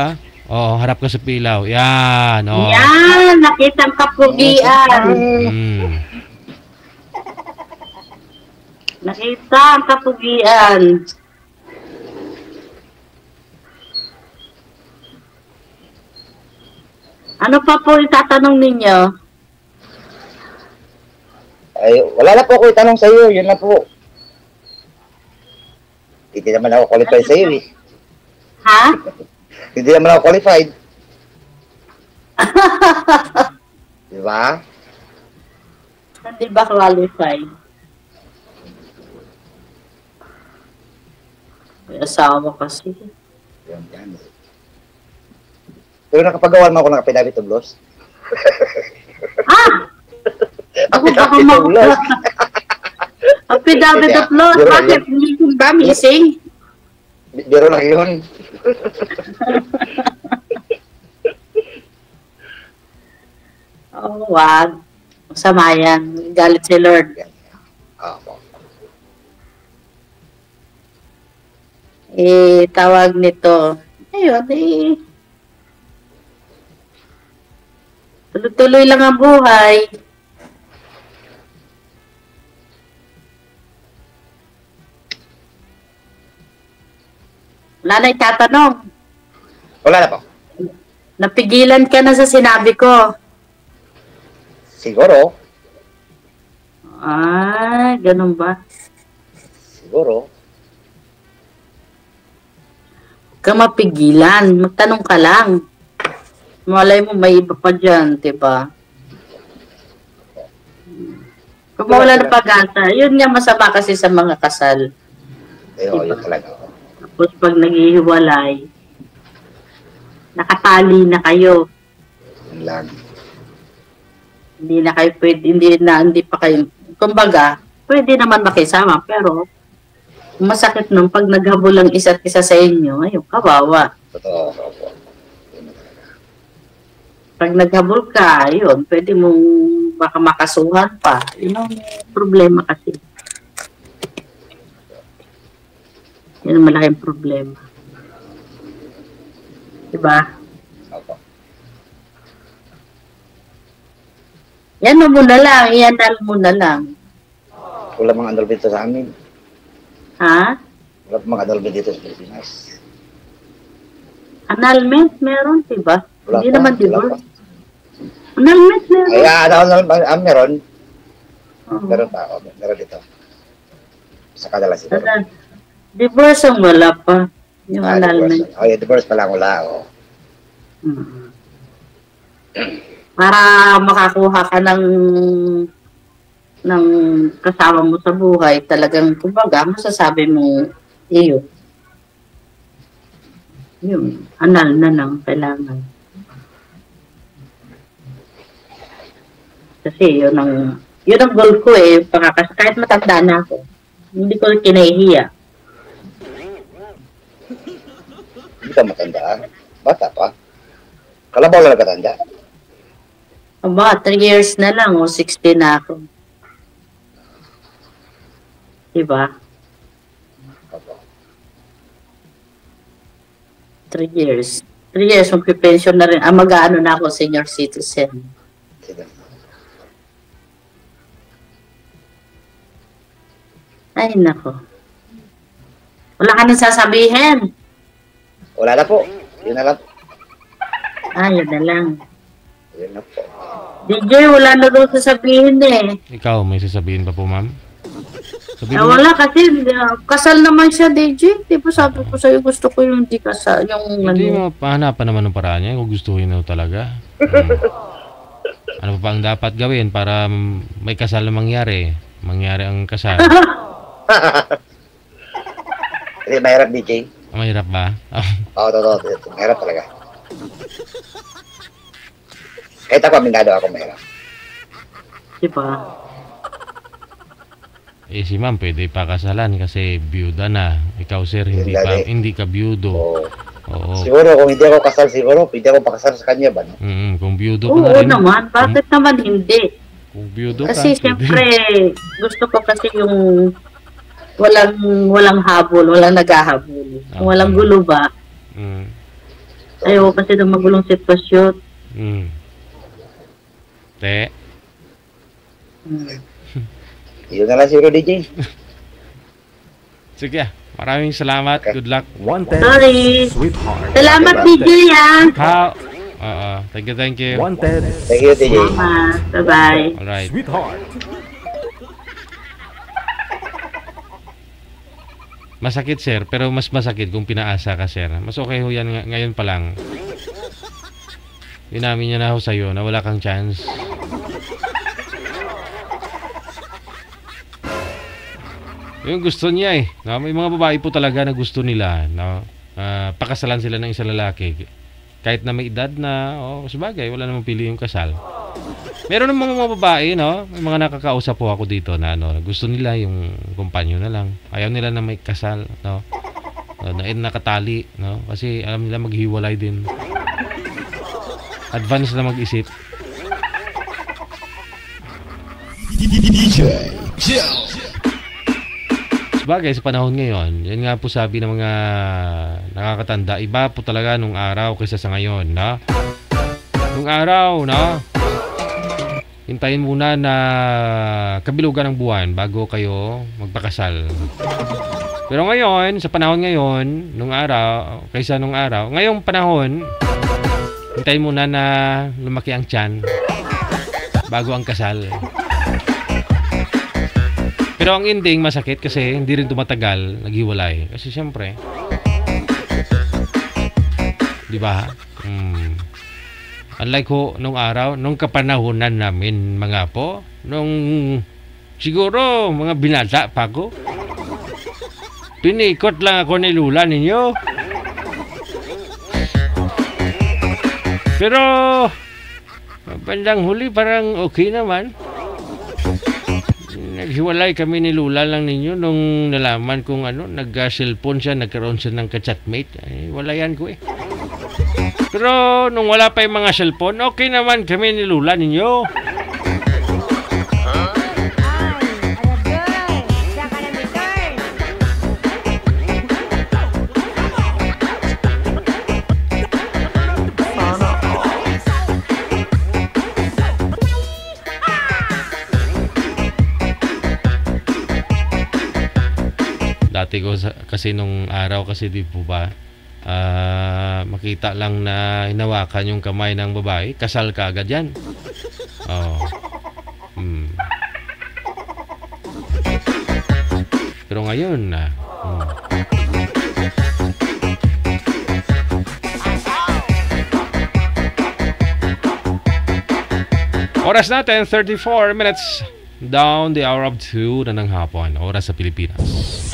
Oo, harap ka sa pilaw. Yan, Yan, nakita ang kapugian. Nakita ang kapugian. Ano pa po itatanong ninyo? Ay, wala na po ako itanong sa iyo. Yun lang po. Hindi naman ako qualified sa iyo eh. Ha? Hindi naman ako qualified. Di ba? Hindi ba qualified? May asawa kasi. Yan. Pero nakapagawan mo ako ng affidavit of loss. Affidavit of loss? Affidavit of loss? Bakit? Missing ba? Missing? Biro lang yun. Wag. Masama yan. Galit si Lord. Tawag nito. Ayun, tuloy-tuloy lang ang buhay. Wala na itatanong. Wala na po. Napigilan ka na sa sinabi ko. Siguro. Ganun ba? Siguro. Huwag ka mapigilan. Magtanong ka lang. Malay mo may iba pa dyan, diba? Kung wala na pag-asa, yun nga masama kasi sa mga kasal. Yun talaga. Tapos pag naghihiwalay, nakatali na kayo. Lang. Hindi na kayo pwede, hindi pa kayo, kumbaga, pwede naman makisama, pero masakit nung pag naghabol ang isa't isa sa inyo, ayun, kawawa. Totoo. Pag naghabol ka, ayun, pwede mong baka makasuhan pa. Yun ang problema kasi. Yan ang malaking problema. Diba? Opo. Yan mo na lang, iyanal mo na lang. Wala mga annulment dito sa amin. Ha? Wala mga annulment dito sa Pilipinas. Annulment meron, diba? Wala Hindi pa, naman wala diba? pa. Annulment meron. Ay, meron. Oo. Meron pa ako. Meron dito. Sa kadala siguro. Divorce ang wala pa. Yung annulment. Yung divorce pa lang wala. Para makakuha ka ng kasama mo sa buhay, talagang kumbaga, masasabi mo, iyo. Yun, anal na lang kailangan. Kasi yun ang goal ko kahit matanda na ako, hindi ko kinahihiya. Hindi ka matanda. Bata pa. Kalabaw lang katanda. Aba, 3 years na lang o 60 na ako. Diba? 3 years. 3 years, magpipension na rin. Mag-ano na ako, senior citizen. Sige. Ay, nako. Wala ka nang sasabihin. Wala na po. Yun na lang. Yun na lang. Yun na po. DJ, wala na daw sasabihin eh. Ikaw, may sasabihin pa po, ma'am? Sabihin mo. Wala kasi, kasal naman siya, DJ. Di ba sabi ko sa'yo, gusto ko yung di kasal. Yung Hindi ano. mo pahanapan naman ng paraan niya kung gustuhin mo talaga. Ano pa ang dapat gawin para may kasal na mangyari? Mangyari ang kasal. Kasi mahirap, DJ. Mahirap ba? Oo, totoo. Mahirap talaga. Kahit ako, aminado ako mahirap. Di ba? Si ma'am pwede pa kasalan kasi byuda na. Ikaw sir, hindi ka byudo. Oo. Siguro kung hindi ako kasal, siguro pwede ako pakasal sa kanya ba? No? Kung byudo ka Oo na rin. naman, bakit naman hindi? Kung byudo ka. Kasi siyempre, gusto ko kasi yung walang habol, walang naghahabol. Kung walang gulo ba, ayaw kasi ng magulong sitwasyon. Te. Yun na lang siguro, DJ. Sige, maraming salamat. Good luck. Wanted, Sorry. sweetheart. Salamat, DJ, ah. Thank you. Wanted, Thank you, DJ. Salamat. Bye-bye. Alright. sweetheart. Masakit sir, pero mas masakit kung pinaasa ka sir. Mas okay ho yan ngayon pa lang. Inamin niya na ho sa'yo na wala kang chance. Yung gusto niya eh. No? May mga babae po talaga na gusto nila. No? Pakasalan sila ng isang lalaki. Kahit na may edad na, sabagay, wala namang pili yung kasal. Meron ng mga babae, no? May mga nakakausap po ako dito na gusto nila yung kumpanyo na lang. Ayaw nila na may kasal, no? Na nakatali, no? Kasi alam nila maghiwalay din. Advance na mag-isip. Sabagay, sa panahon ngayon, yan nga po sabi ng mga nakakatanda, iba po talaga nung araw kaysa sa ngayon, no? Nung araw, no? Hintayin muna na kabilugan ng buwan bago kayo magpakasal. Pero ngayon, sa panahon ngayon, nung araw, kaysa nung araw, ngayong panahon, hintayin muna na lumaki ang tiyan bago ang kasal. Pero ang ending masakit kasi hindi rin tumatagal, naghiwalay. Kasi siyempre, di ba? Unlike ho nung araw, nung kapanahunan namin mga po, nung siguro mga binata pa ko, pinikot lang ako ni Lula ninyo. Pero bandang huli parang okay naman. Naghiwalay kami ni Lula lang ninyo nung nalaman kong nag-cellphone siya, nagkaroon siya ng ka-chatmate. Ay, walayan ko eh. Pero nung wala pa yung mga cellphone, okay naman kami ni Lula ninyo. Dati ko kasi nung araw kasi di po ba makita lang na hinawakan yung kamay ng babae, kasal ka agad yan. Pero ngayon oras natin 34 minutes down the hour of 2 na ng hapon, oras sa Pilipinas.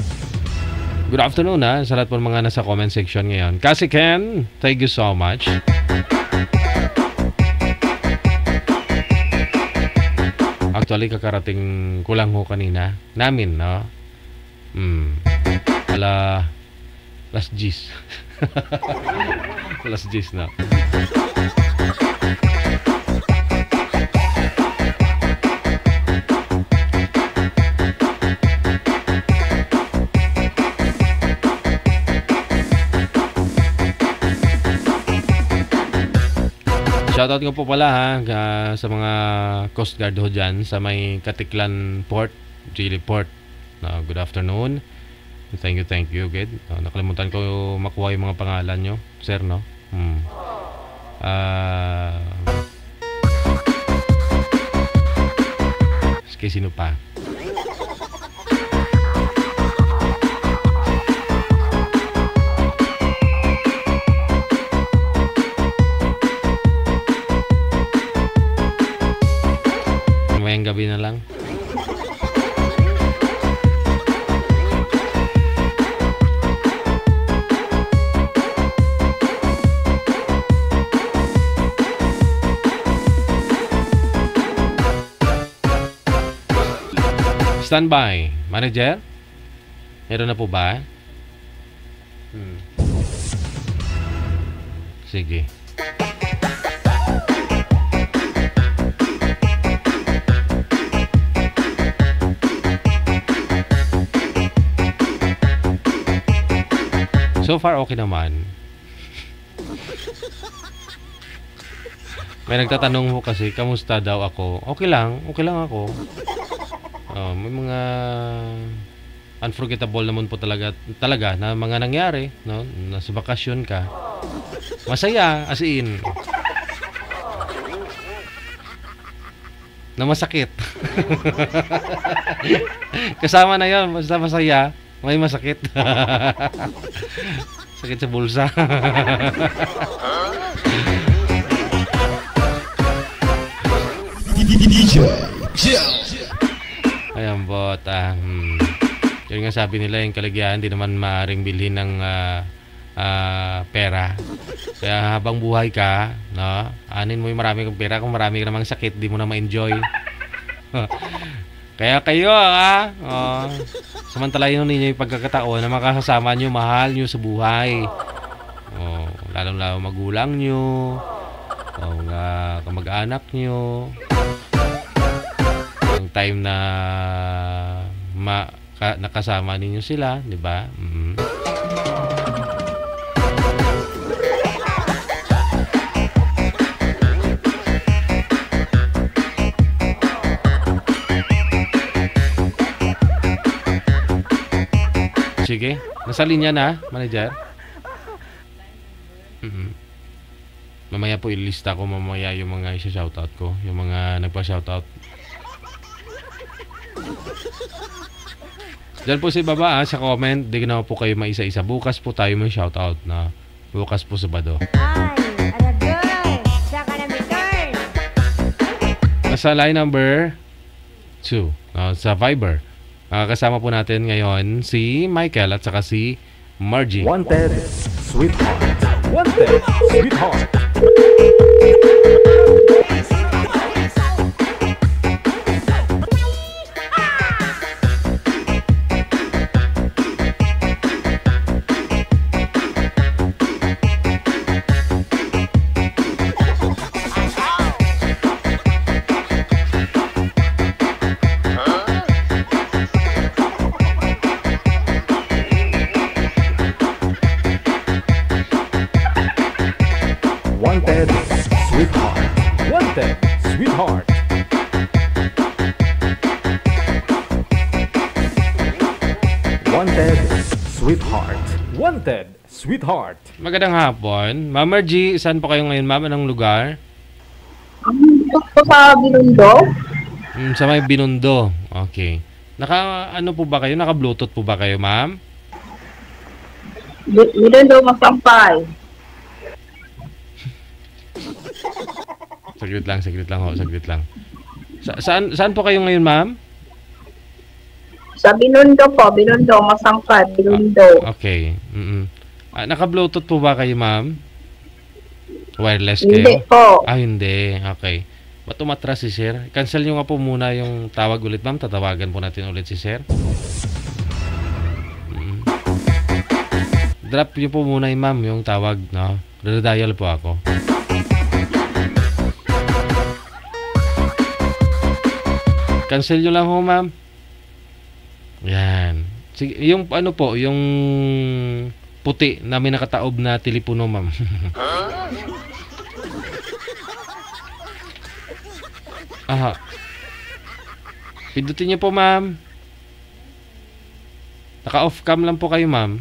Good afternoon sa lahat po mga nasa comment section ngayon. Kasi Ken, thank you so much. Actually, kakarating ko lang ho kanina. Namin, no? Last G's. Last G's, no? Shoutout ko po pala sa mga Coast Guard ho dyan sa may Katiklan Port, Gili Port. Good afternoon. Thank you, good. Nakalimutan ko makuha yung mga pangalan nyo, sir, no? kay sino pa. Mamayang gabi na lang. Standby. Manager? Meron na po ba? Sige. So far, okay naman. May nagtatanong mo kasi, kamusta daw ako? Okay lang ako. May mga unforgettable naman po talaga na mga nangyari, no? Nasa bakasyon ka. Masaya, as in. Na masakit. Kasama na 'yon, basta masaya, may masakit. Sakit sa bulsa. Ayan po, yun nga sabi nila, yung kaligayahan di naman maaaring bilhin ng pera. Kaya habang buhay ka, no, anin mo yung marami kang pera. Kung marami ka namang sakit, di mo na ma-enjoy. Kaya kayo, samantalahin ninyo yung pagkakataon na makakasama nyo, mahal nyo sa buhay. Lalo magulang nyo, kamag-anak nyo. Ang time na nakasama ninyo sila, di ba? Sige, nasa linya na, manager. Mamaya po ilista ko mamaya yung mga isa-shoutout ko, yung mga nagpa-shoutout. Diyan po sa baba sa comment, di na po kayo maisa-isa. Bukas po tayo may shoutout na. Bukas po Sabado. Sa line number 2, sa Viber. Kasama po natin ngayon si Michael at saka si Margie. Wanted Sweetheart. Wanted Sweetheart. Wanted Sweetheart. Wanted Sweetheart. Wanted Sweetheart. Wanted Sweetheart. Magandang hapon. Ma'am Margie, saan po kayo ngayon, ma'am? Anong lugar? Sa Binondo. Sa may Binondo. Okay. Ano po ba kayo? Naka-Bluetooth po ba kayo, ma'am? Binondo, Masampay. Saglit lang. Saan po kayo ngayon, ma'am? Sa Binondo po, Binondo, Masampay, Binondo. Okay. Naka-Bluetooth po ba kayo, ma'am? Wireless kayo? Hindi po. Hindi. Okay. Ba't umatras si sir? Cancel nyo nga po muna yung tawag ulit, ma'am. Tatawagan po natin ulit si sir. Drop nyo po muna yung ma'am, yung tawag, no? Redial po ako. Cancel nyo lang ho, ma'am. Yan. Sige, yung ano po, yung puti na may nakataob na telepono, ma'am. Aha. Pindutin nyo po, ma'am. Naka-off cam lang po kayo, ma'am.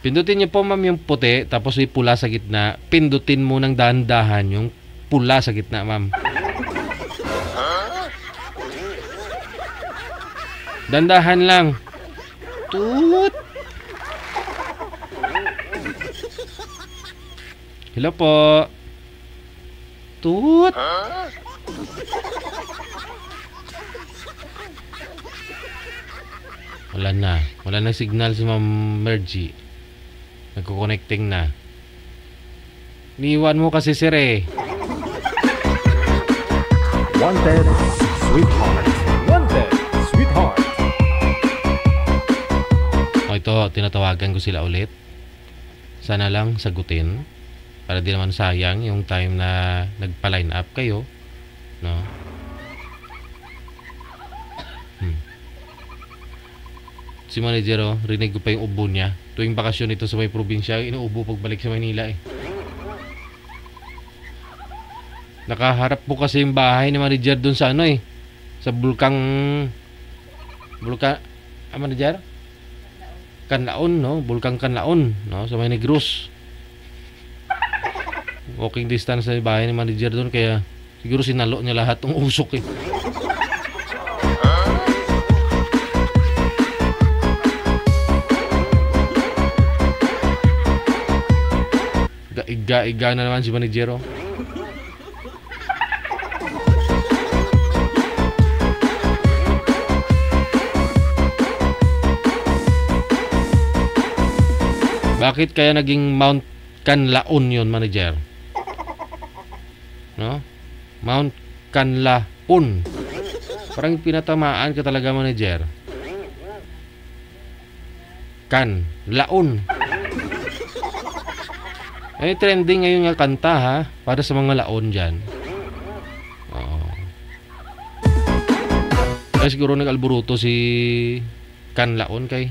Pindutin nyo po, ma'am, yung puti, tapos may pula sa gitna. Pindutin mo ng dahan-dahan yung pula sa gitna, ma'am. Dandahan lang. Tut. Hello po. Tut. Wala na. Wala na signal si Ma'am Mergy. Nagko-connecting na. Niiwan mo kasi sir eh. Wanted, sweetheart. Wanted, sweetheart. O ito, tinatawagan ko sila ulit. Sana lang sagutin. Para di naman sayang yung time na nagpa-line up kayo. No? Si manager, oh, rinig ko pa yung ubo niya. Tuwing bakasyon ito sa may probinsya, inuubo pagbalik sa Maynila eh. Nakaharap po kasi yung bahay ni manager dun sa ano eh. Sa Bulkang manager? Kanlaon, no? Bulkang Kanlaon, no? Sa may Negros. Walking distance sa bahay ni manager dun, kaya siguro sinalo niya lahat ng usok eh. Iga na naman si manager, oh. Bakit kaya naging Mount Kanlaon yun, manager? No? Mount Kanlaon. Parang pinatamaan ka talaga, manager. Kanlaon. Ay, trending ngayon nga kanta, ha? Para sa mga laon dyan. Oo. Ay, siguro nag-alburuto si Kanlaon kay.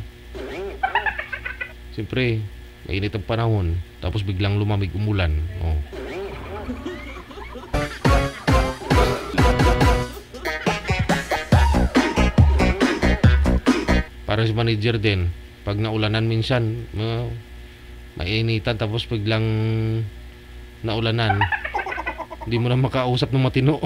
Siyempre, mainit ang panahon. Tapos biglang lumamig, umulan. Oh. Para si manager din. Pag naulanan minsan, mainitan tapos biglang naulanan. Hindi mo na makausap ng matino.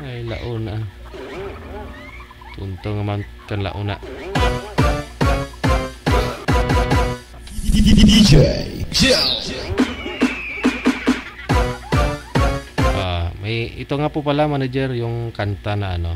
Ay, launa. Tuntong naman kan launa. May ito nga po pala, manager, yung kanta na ano.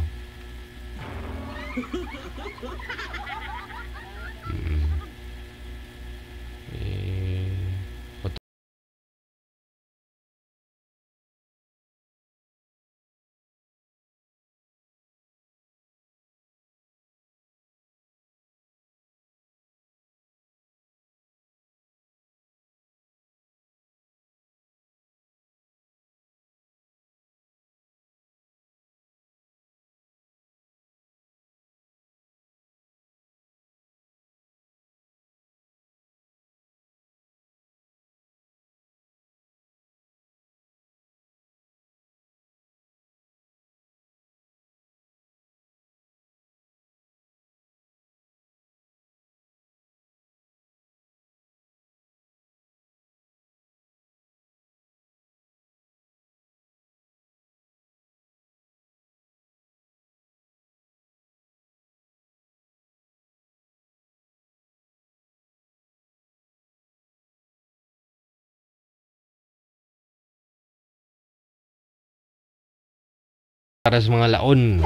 Para sa mga laon.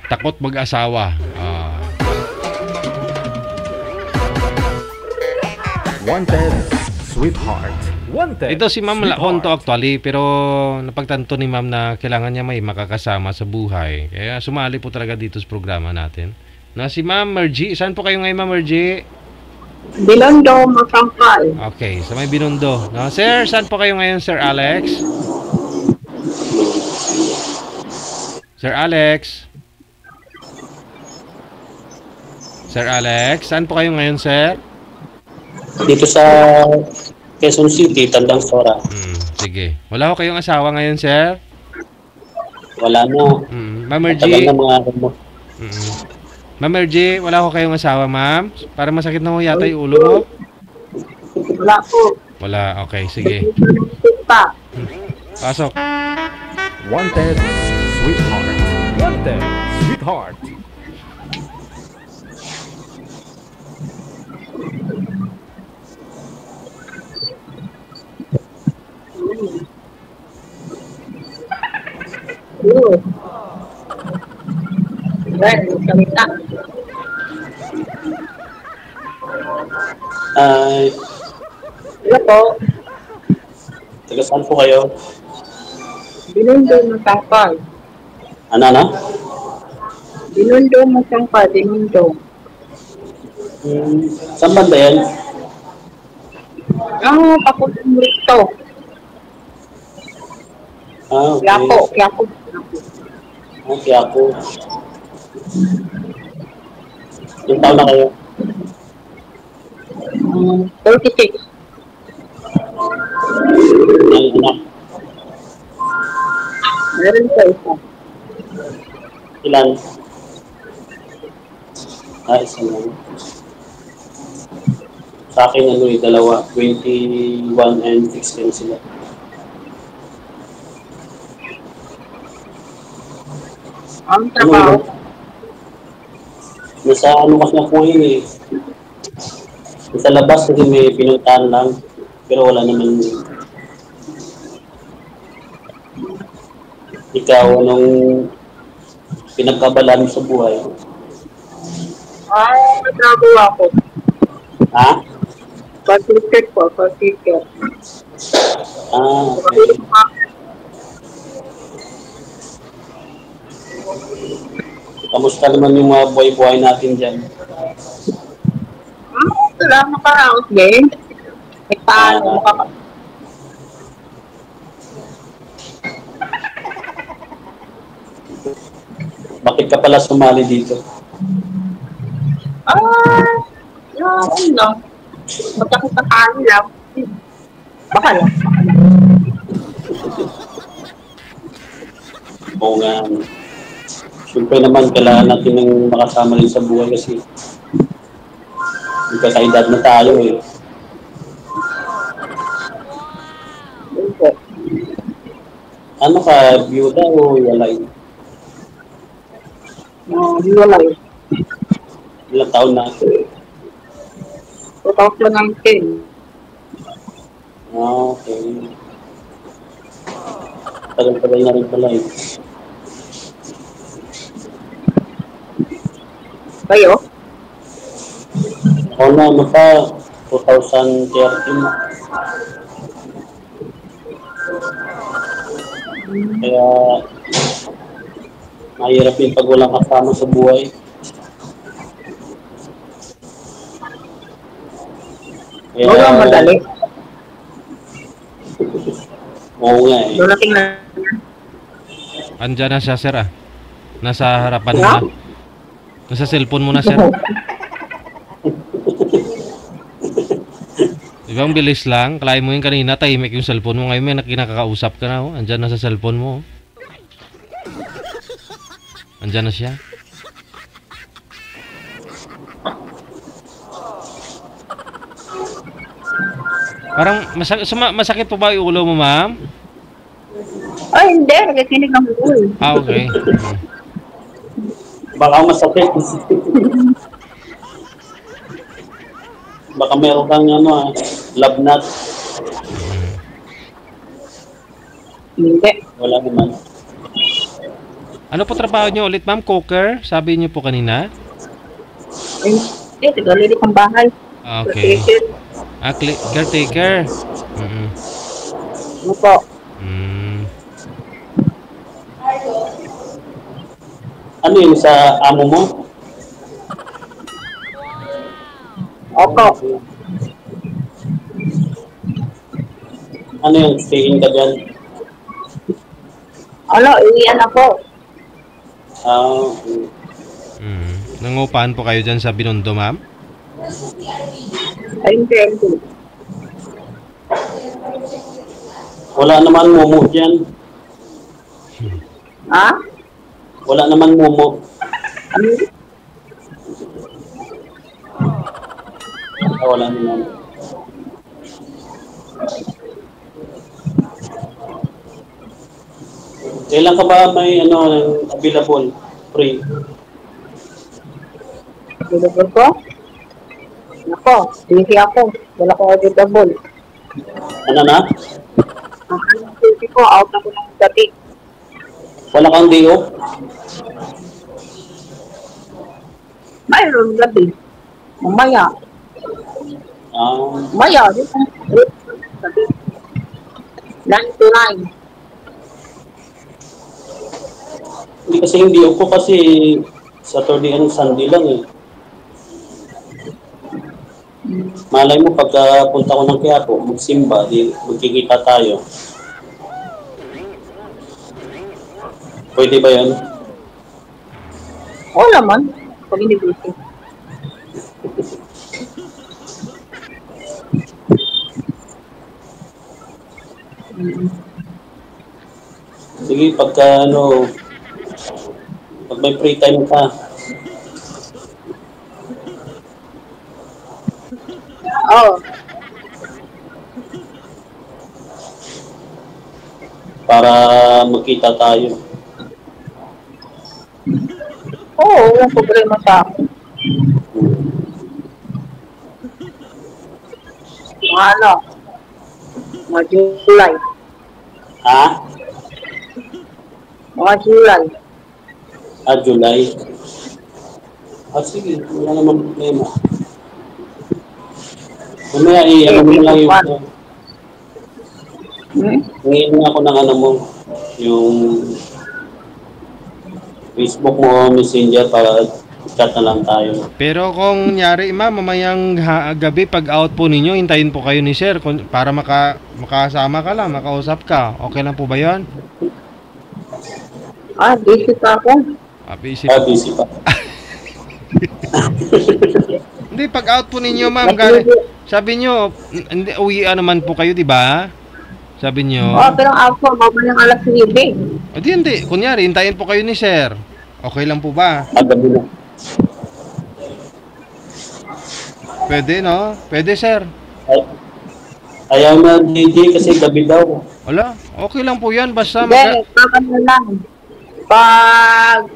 Takot mag-asawa. Wanted, sweetheart. Wanted. Ito si Ma'am Laon to actually, pero napagtanto ni Ma'am na kailangan niya may makakasama sa buhay. Kaya sumali po talaga dito sa programa natin. Na si Ma'am Mergy. Saan po kayo ngayon, Ma'am Mergy? Binondo, Masangkal. Okay, sa may Binondo. No? Sir, saan po kayo ngayon, Sir Alex? Sir Alex? Sir Alex, saan po kayo ngayon, sir? Dito sa Quezon City, Tandang Sora. Sige. Wala ko kayong asawa ngayon, sir? Wala na. Ma'am Matagal Mergy. na mga mo. Ma'am Mergy, wala ko kayong asawa, ma'am? Para masakit na mo yata yung ulo mo? Wala po. Wala. Okay, sige. Pa. Pasok. Wanted, sweetheart. Wanted, sweetheart. Salita. Ay, Wala po. taga saan po kayo? Binundo Masangkal. Ano? Binundo Masangkal. Binundo. Saan banda yan? Papuntang rito. Okay. Quiapo. Okay, ako. Yung taon na kayo? 36. Ang anak? Meron pa isa. Ilan? Isa lang. Sa akin, dalawa. 21 and 16 sila. Ang trabaho. Nasa kasi na po yun eh. Sa labas kasi may pinuntahan lang. Pero wala naman. Ikaw, anong pinagkabalan sa buhay? Nagtrabaho ako. Ha? Pag-ticket po, pag-ticket. Okay. Kamusta naman yung mga buhay-buhay natin dyan? Wala makaraos din. Paano makakaroon? Bakit ka pala sumali dito? Ano lang. Magkakit na kami lang. Baka lang. Oo nga. Siyempre naman, kailangan natin ng makasama rin sa buhay kasi magkakaedad na tayo eh. Ano ka, byuda o walay? Walay. Ilang taon na? 2019. Okay. Tagal-tagal na rin pala eh. Kayo? Ako na, ano pa, 2013 na. Kaya, mahirap yung pag walang kasama sa buhay. Kaya, Wala madali. Oo nga eh. Dulating na. Andyan na siya, sir, ah. Nasa harapan mo na. Nasa cellphone mo na, sir. Diba ang bilis lang? Kalahin mo yung kanina, tahimik yung cellphone mo. Ngayon may nakakausap ka na, oh. Andyan na sa cellphone mo, oh. Andyan na siya. Parang masakit po ba yung ulo mo, ma'am? Ay, hindi. Nagkikinig ng buhay. Okay. Baka masakit. Baka meron kang love knot. Hindi. Wala naman. Ano po trabaho niyo ulit, ma'am? Cooker? Sabi niyo po kanina? Ay, hindi. Tagalilit ang bahay. Okay. Caretaker. Ano po? Ano yun sa amo mo? Opo. Ano yung staying ka dyan? Iyan ako. Nangupahan po kayo dyan sa Binondo, ma'am? Ay, hindi. Wala naman momo dyan. Ha? Wala naman momo. Wala naman. Kailan ka ba may available? Free? Available ko? Nako, busy ako. Wala ko available. Ano na? Ang busy ko, out ako ng gabi. Wala kang day off? Mayroon gabi. Mamaya. Mamaya. Gabi. 9 to 9. Hindi kasi hindi off ko kasi Saturday and Sunday lang eh. Malay mo pagka punta ko ng Quiapo, magsimba, di magkikita tayo. Pwede ba yan? Oo naman. Pag hindi busy. Sige, pagka pag may free time ka, Oo. para magkita tayo. Oo, walang problema sa akin. Mga July. Ha? Mga July. July. Sige, wala naman problema. Mamaya mo lang yung... Ngayon ako ng mo, yung Facebook mo, Messenger, para chat na lang tayo. Pero kung nyari, ma'am, mamayang gabi pag out po ninyo, hintayin po kayo ni sir para makasama ka lang, makausap ka. Okay lang po ba yun? Busy pa ako. Busy busy pa. Hindi, pag out po ninyo, ma'am, sabi nyo, uwian naman po kayo, di ba? Sabi nyo. Pero out po, mamayang alas 9. Hindi. Kunyari, hintayin po kayo ni sir. Okay lang po ba? Gabi na. Pwede, no? Pwede, sir. Ayaw na DJ kasi gabi daw. Wala, okay lang po yan. Basta na lang. Pag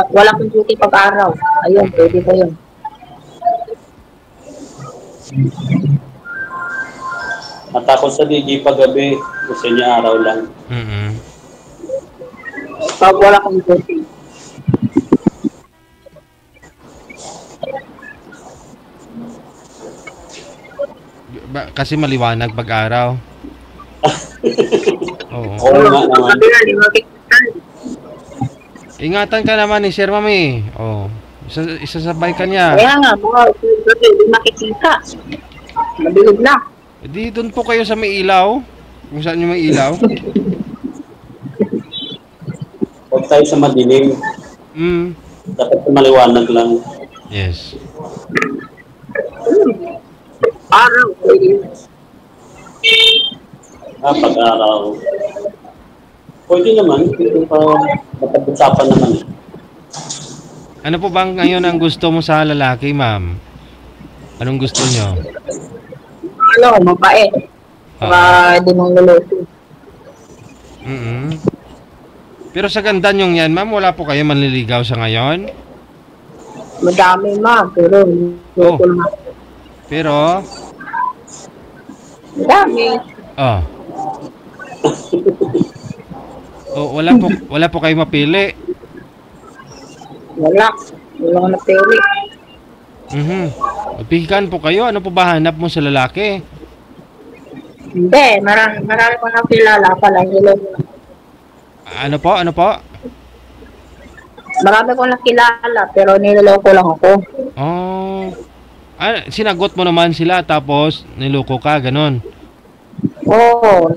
wala kong duty pag-araw. Ayun, pwede ba yun? Matakot sa DJ pag gabi, gusto niya araw lang. Pag wala kong duty. Kasi maliwanag pag-araw. Oo. Oo nga naman. Ingatan ka naman ni Sir Mami. Isasabay ka niya. Kaya nga, hindi makikita. Mabilib na. Di doon po kayo sa may ilaw. Kung saan yung may ilaw. Huwag tayo sa madilim. Dapat maliwanag lang. Yes. Araw. Pag-araw. Pwede naman. Pwede pa matag-usapan naman. Ano po bang ngayon ang gusto mo sa lalaki, ma'am? Anong gusto nyo? Mabait. Hindi mong luluto. Pero sa ganda nyong yan, ma'am, wala po kayo manliligaw sa ngayon? Madami, ma'am. Pero? Madami. Wala po kayo mapili. Wala ko napili. Pihikan po kayo. Ano po ba hanap mo sa lalaki? Hindi, marami ko nakilala pala. Ano po? Marami ko nakilala pero niloloko lang ako. Sinagot mo naman sila tapos niloko ka, ganon.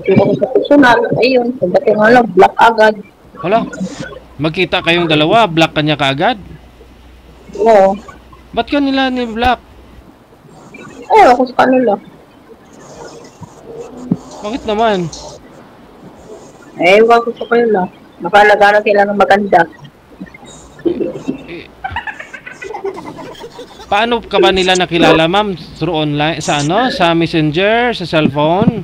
Sila ko sa personal. Ayun, pagdating nga lang, block agad. Wala. Magkita kayong dalawa, block ka niya kaagad? Oo. Ba't ka nila ni-block? Ako sa kanila. Bakit naman? Ewan ko sa kayo lang. Nakalaga na sila ng maganda. Paano ka ba nila nakilala, ma'am? Through online? Sa ano? Sa messenger? Sa cellphone?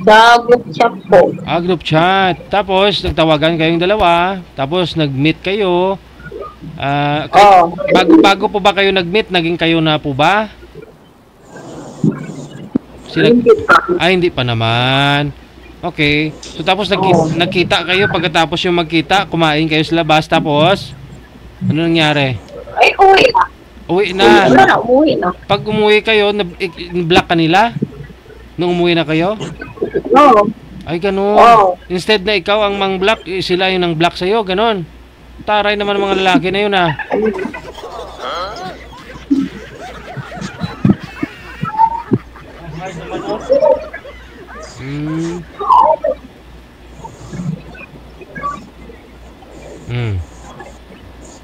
Sa group chat po. Group chat. Tapos, nagtawagan kayong dalawa. Tapos, nag-meet kayo. Bago po ba kayo nag-meet? Naging kayo na po ba? Hindi pa. Hindi pa naman. Okay. So, tapos nagkita kayo. Pagkatapos yung magkita, kumain kayo sa labas. Tapos, ano nangyari? Ay, uwi na. Uwi na. Wala na, umuwi na. Pag umuwi kayo, block ka nila? Nung umuwi na kayo? Oo. Ay, ganun. Oo. Instead na ikaw ang mang-block, sila yung nang-block sa'yo, ganun. Taray naman ng mga lalaki na yun, ah.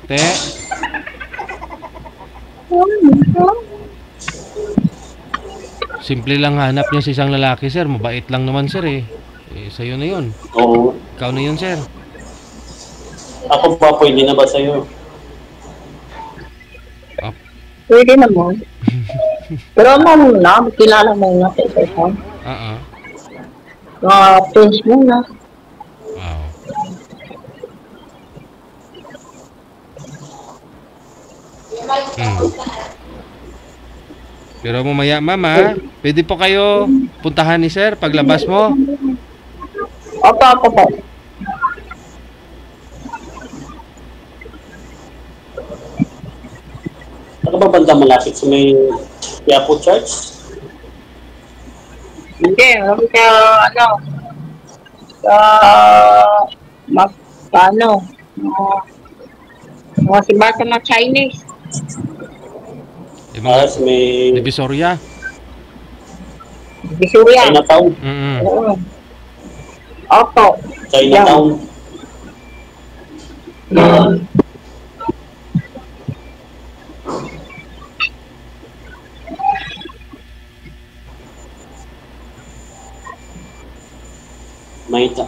Te? Simple lang hanap niya sa isang lalaki, sir. Mabait lang naman, sir, eh. Sa'yo na yun. Oo. Ikaw na yun, sir. Ako pa, pwede na ba sa'yo? Pwede naman. Pero muna, kilala mo na sa isa. Friends muna. Wow. Pero mamaya, mama, pwede po kayo puntahan ni sir paglabas mo? Opo. Ano ba banda malapit sa may Quiapo Church? Hindi, mga simbasa na Chinese. Sa may Divisoria. Chinatown. Opo. Chinatown.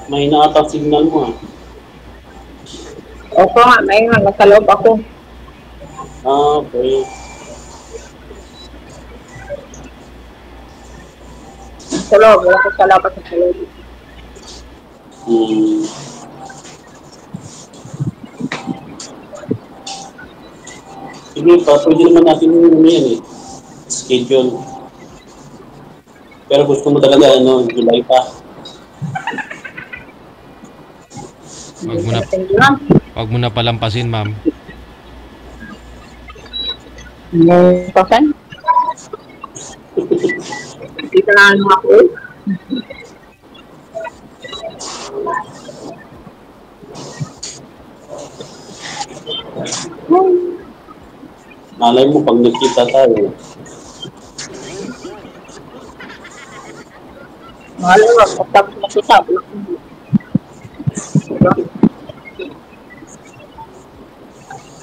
May nakatang signal mo, ah. Opo nga, may nga, nasa loob ako. Okay. Sa loob, wala ko sa labas sa loob. Sige pa, pwede naman natin yan, schedule. Pero gusto mo talaga, July pa. Wag mo na palampasin, ma'am. Pasan? Dito na ako. Malay mo pag nagkita tayo. Malay mo, pagtapos nakita.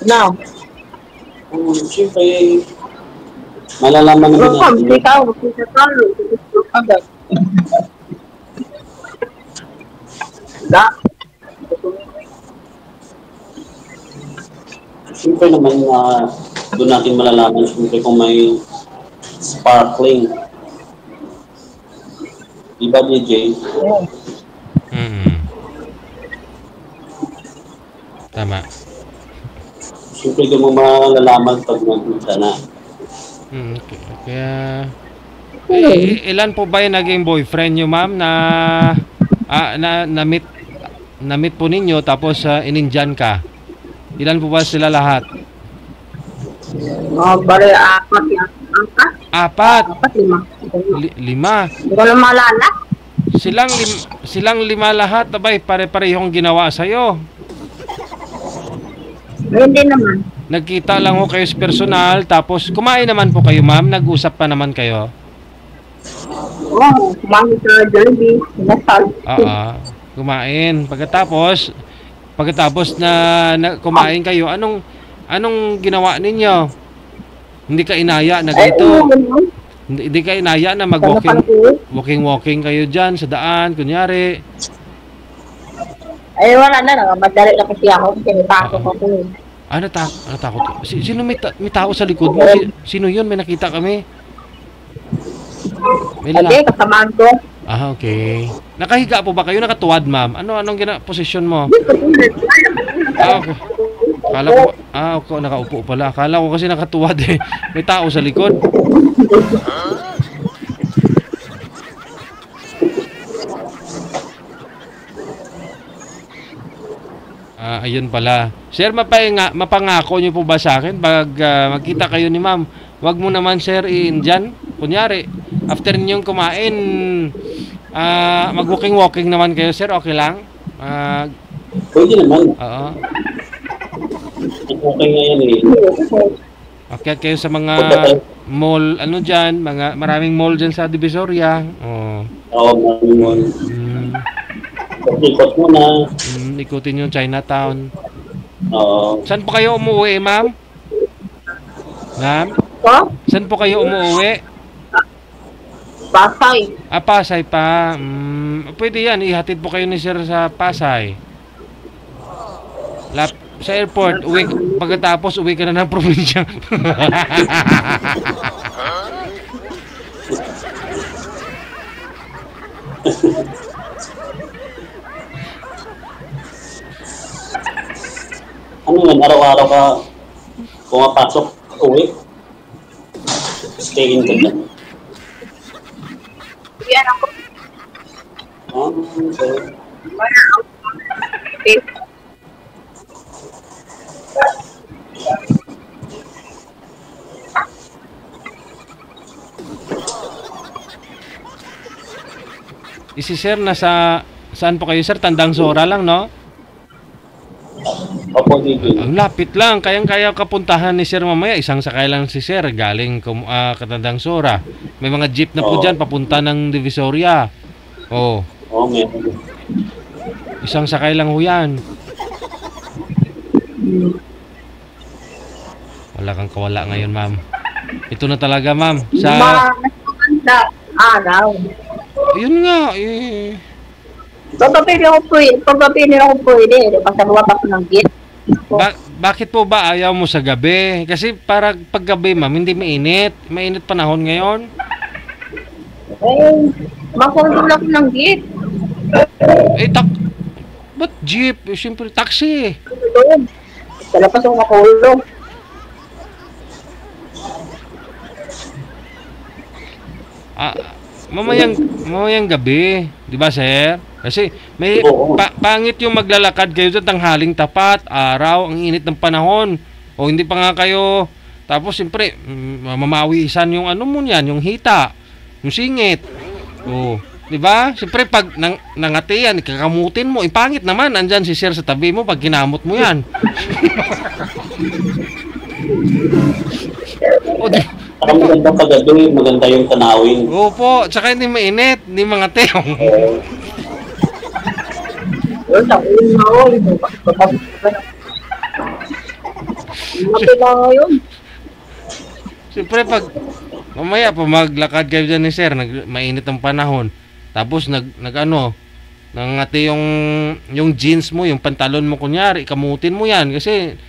Now, siyempre, malalaman naman natin. Hindi ka, magkita tayo. Siyempre naman doon natin malalaman siyempre kung may sparkling. Diba, DJ? Tama. Siyempre doon mo malalaman pag nagpunta na. Okay. Kaya, ilan po ba yung naging boyfriend nyo, ma'am, na-meet po ninyo tapos in-Indian ka? Ilan po ba sila lahat? Bale, apat yan. Apat? Lima. Hindi ko lang maalala. Silang lima lahat, abay, pare-parehong ginawa sa'yo. Hindi naman. Nagkita lang ho kayo sa personal, tapos kumain naman po kayo, ma'am? Nag-usap pa naman kayo? Oo, kumain sa Jollibee, nasal. Kumain. Pagkatapos na kumain kayo, anong ginawa ninyo? Hindi ka inaya na ganito? Hindi kayo naya na mag-walking kayo dyan sa daan, kunyari. Ay, wala na. Madali na kasi ako. Kasi natakot ako. Natakot. Sino may tao sa likod mo? Sino yun? May nakita kami. Hindi, kasamaan ko. Okay. Nakahiga po ba kayo? Nakatuwad, ma'am? Anong posisyon mo? Okay. Akala ko, nakaupo pala. Akala ko kasi nakatuwad eh. May tao sa likod. Ayun pala. Sir, mapangako nyo po ba sa akin pag magkita kayo ni ma'am? Wag mo naman, sir, dyan. Kunyari, after ninyong kumain, mag-walking naman kayo, sir. Okay lang? Pwede naman. Oo. Okay nga yan eh. Okay kayo sa mga mall, dyan, maraming mall dyan sa Divisoria. Oo, maraming mall. Ikot muna. Ikutin yung Chinatown. Oo. Saan po kayo umuwi, ma'am? Ma'am? Saan po kayo umuwi? Pasay. Pasay pa. Pwede yan, ihatid po kayo ni sir sa Pasay. Sa airport, pagkatapos uwi ka na ng probinsya. Ano yan, araw-araw ka pumapasok, uwi? Stay in ka dyan? Yan ako. Okay. Si sir, saan po kayo, sir? Tandang Sora lang, no? Opo, dito. Ang lapit lang. Kayang-kaya kapuntahan ni sir mamaya. Isang sakay lang si sir galing Katandang Sora. May mga jeep na po dyan papunta ng Divisoria. Oo, meron. Isang sakay lang ho yan. Wala kang kawala ngayon, ma'am. Ito na talaga, ma'am. Araw. Yun nga, eh. Pagpapili ako pwede. Pasaluwa pa ko ng gate. Bakit po ba ayaw mo sa gabi? Kasi para paggabi, ma'am, hindi mainit. Mainit panahon ngayon. Makulong ako ng gate. Ba't jeep? Siyempre, taxi. Talapas ako makulong. Mamayang gabi, di ba, sir? Kasi may pangit yung maglalakad kayo sa tanghaling tapat, araw, ang init ng panahon. O hindi pa nga kayo, tapos siyempre, mamawisan yung mo yan, yung hita, yung singit. O, di ba? Siyempre, pag nangati yan, kakamutin mo, pangit naman, andyan si sir sa tabi mo, pag kinamot mo yan. O, Saka maganda kagabi, maganda yung tanawin. Opo, tsaka hindi mainit, hindi mga teong. Siyempre pag mamaya pa maglakad kayo dyan ni sir, mainit ang panahon. Tapos nangati yung jeans mo, yung pantalon mo kunyari, kamutin mo yan kasi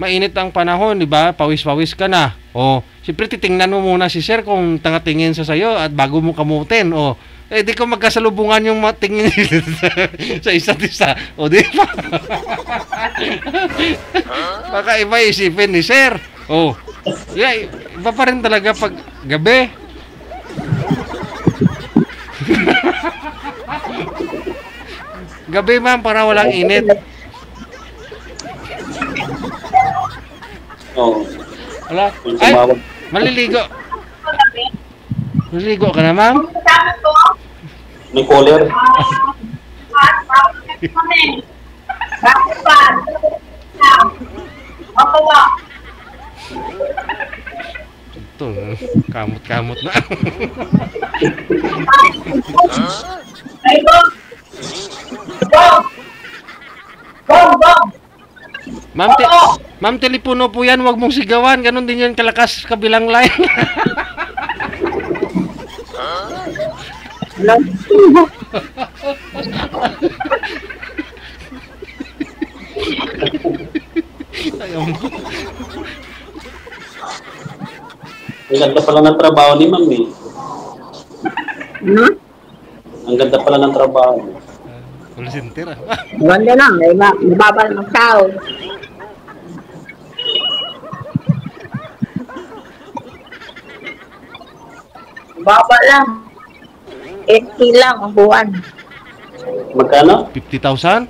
mainit ang panahon, di ba? Pawis-pawis ka na. O, siyempre titingnan mo muna si sir kung tangatingin sa sayo at bago mo kamutin. O, di ko magkasalubungan yung matingin sa isa't isa. O, di ba? Baka iba isipin ni sir. O, iba pa rin talaga pag gabi. Gabi, ma'am, para walang init. Wala. Ay, maliligo. Maliligo ka na, ma'am? May cooler. Ito, kamot-kamot na. Ma'am, Ma'am, telepono po yan. Huwag mong sigawan. Ganon din yan kalakas kabilang line. Ayaw mo. Ang ganda pala ng trabaho ni ma'am eh. Hmm? Ang ganda pala ng trabaho. Call center ah. Ganda lang, may mababa ng tao. Baba lang. 80 lang ang buwan. Magkano? 50,000?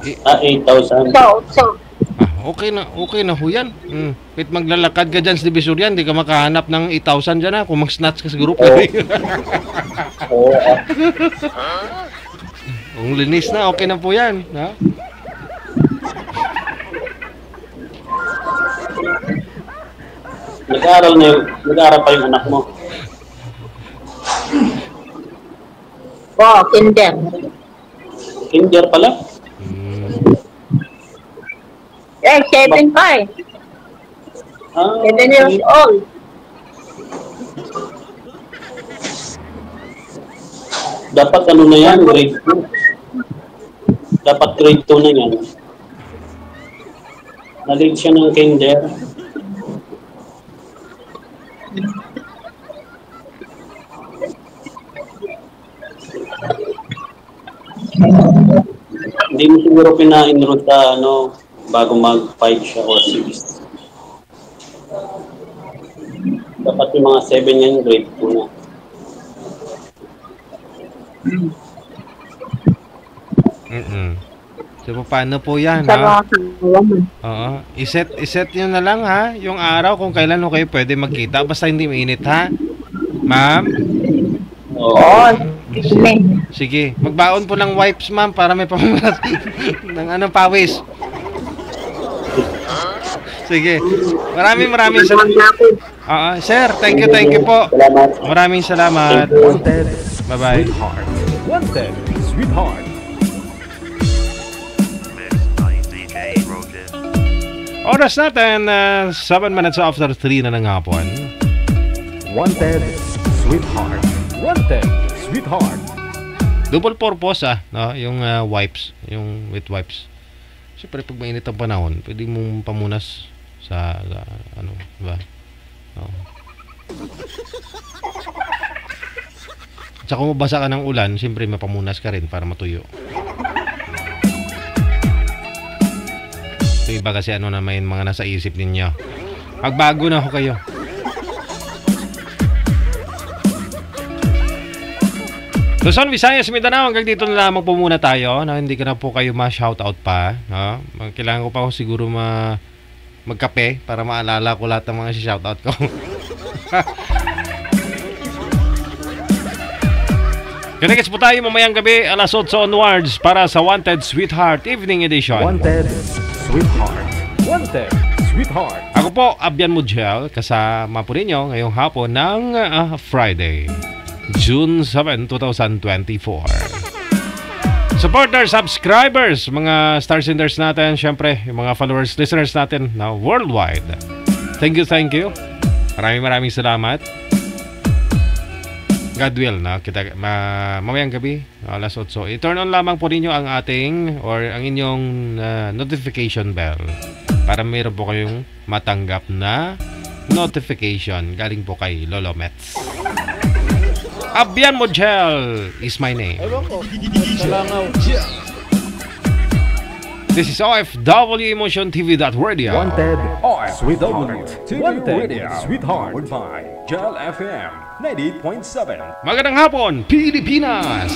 8,000. So. Okay na ho yan. Kahit maglalakad ka dyan sa Divisoria, hindi ka makahanap ng 8,000 dyan ha. Kung mag-snatch ka sa grupo. Oo. Kung linis na, okay na po yan. Ha? Nag-aaral pa yung anak mo. Kinder. Kinder pala? 7 pa eh. 7 years old. Dapat ano na yan, grade 2. Dapat grade 2 na yan. Nalig siya ng kinder. Hindi mo siguro pina-enroll sa bago mag-5 siya or 6. Dapat yung mga 7 yan, grade 2 na. So, paano po yan, ha? Oo. Iset nyo na lang, ha? Yung araw kung kailan ho kayo pwede magkita. Basta hindi mainit, ha? Ma'am? Oo. Sige. Magbaon po ng wipes, ma'am, para may pamunas ng pawis. Sige. Maraming salamat. Sir, thank you po. Maraming salamat. Wanted Bye-bye. Sweetheart. Wanted Sweetheart. Oras natin, 7 minutes after 3 na ng hapon. Wanted Sweetheart. Wanted Sweetheart. Double purpose no? Yung wipes, yung wet wipes. Siyempre pag mainit ang panahon, pwede mong pamunas sa diba? No. Tsaka kung mabasa ka ng ulan, siyempre mapamunas ka rin para matuyo. So iba kasi na may mga nasa isip ninyo. Magbago na ho kayo. Luzon, Visayas, Mindanao, hanggang dito na lamang po muna tayo. Hindi ka na po kayo ma-shoutout pa. No? Kailangan ko pa siguro magkape para maalala ko lahat ng mga shoutout ko. Connects po tayo mamayang gabi, alas 8 onwards para sa Wanted Sweetheart Evening Edition. Wanted Sweetheart. Wanted Sweetheart. Ako po, Abian Mujel, kasama po ninyo ngayong hapon ng Friday, June 7, 2024. Supporters, subscribers, mga star senders natin, syempre, yung mga followers, listeners natin na worldwide. Thank you. Maraming salamat. God will, kita mamayang gabi, alas 8. I-turn on lamang po ninyo ang ating or ang inyong notification bell para mayroon po kayong matanggap na notification galing po kay Lolo Mets. Abian Mojel is my name. This is OFW Emotion TV.radio. Wanted OFW TV Sweetheart. Powered by Gel FM 98.7. Magandang hapon, Pilipinas!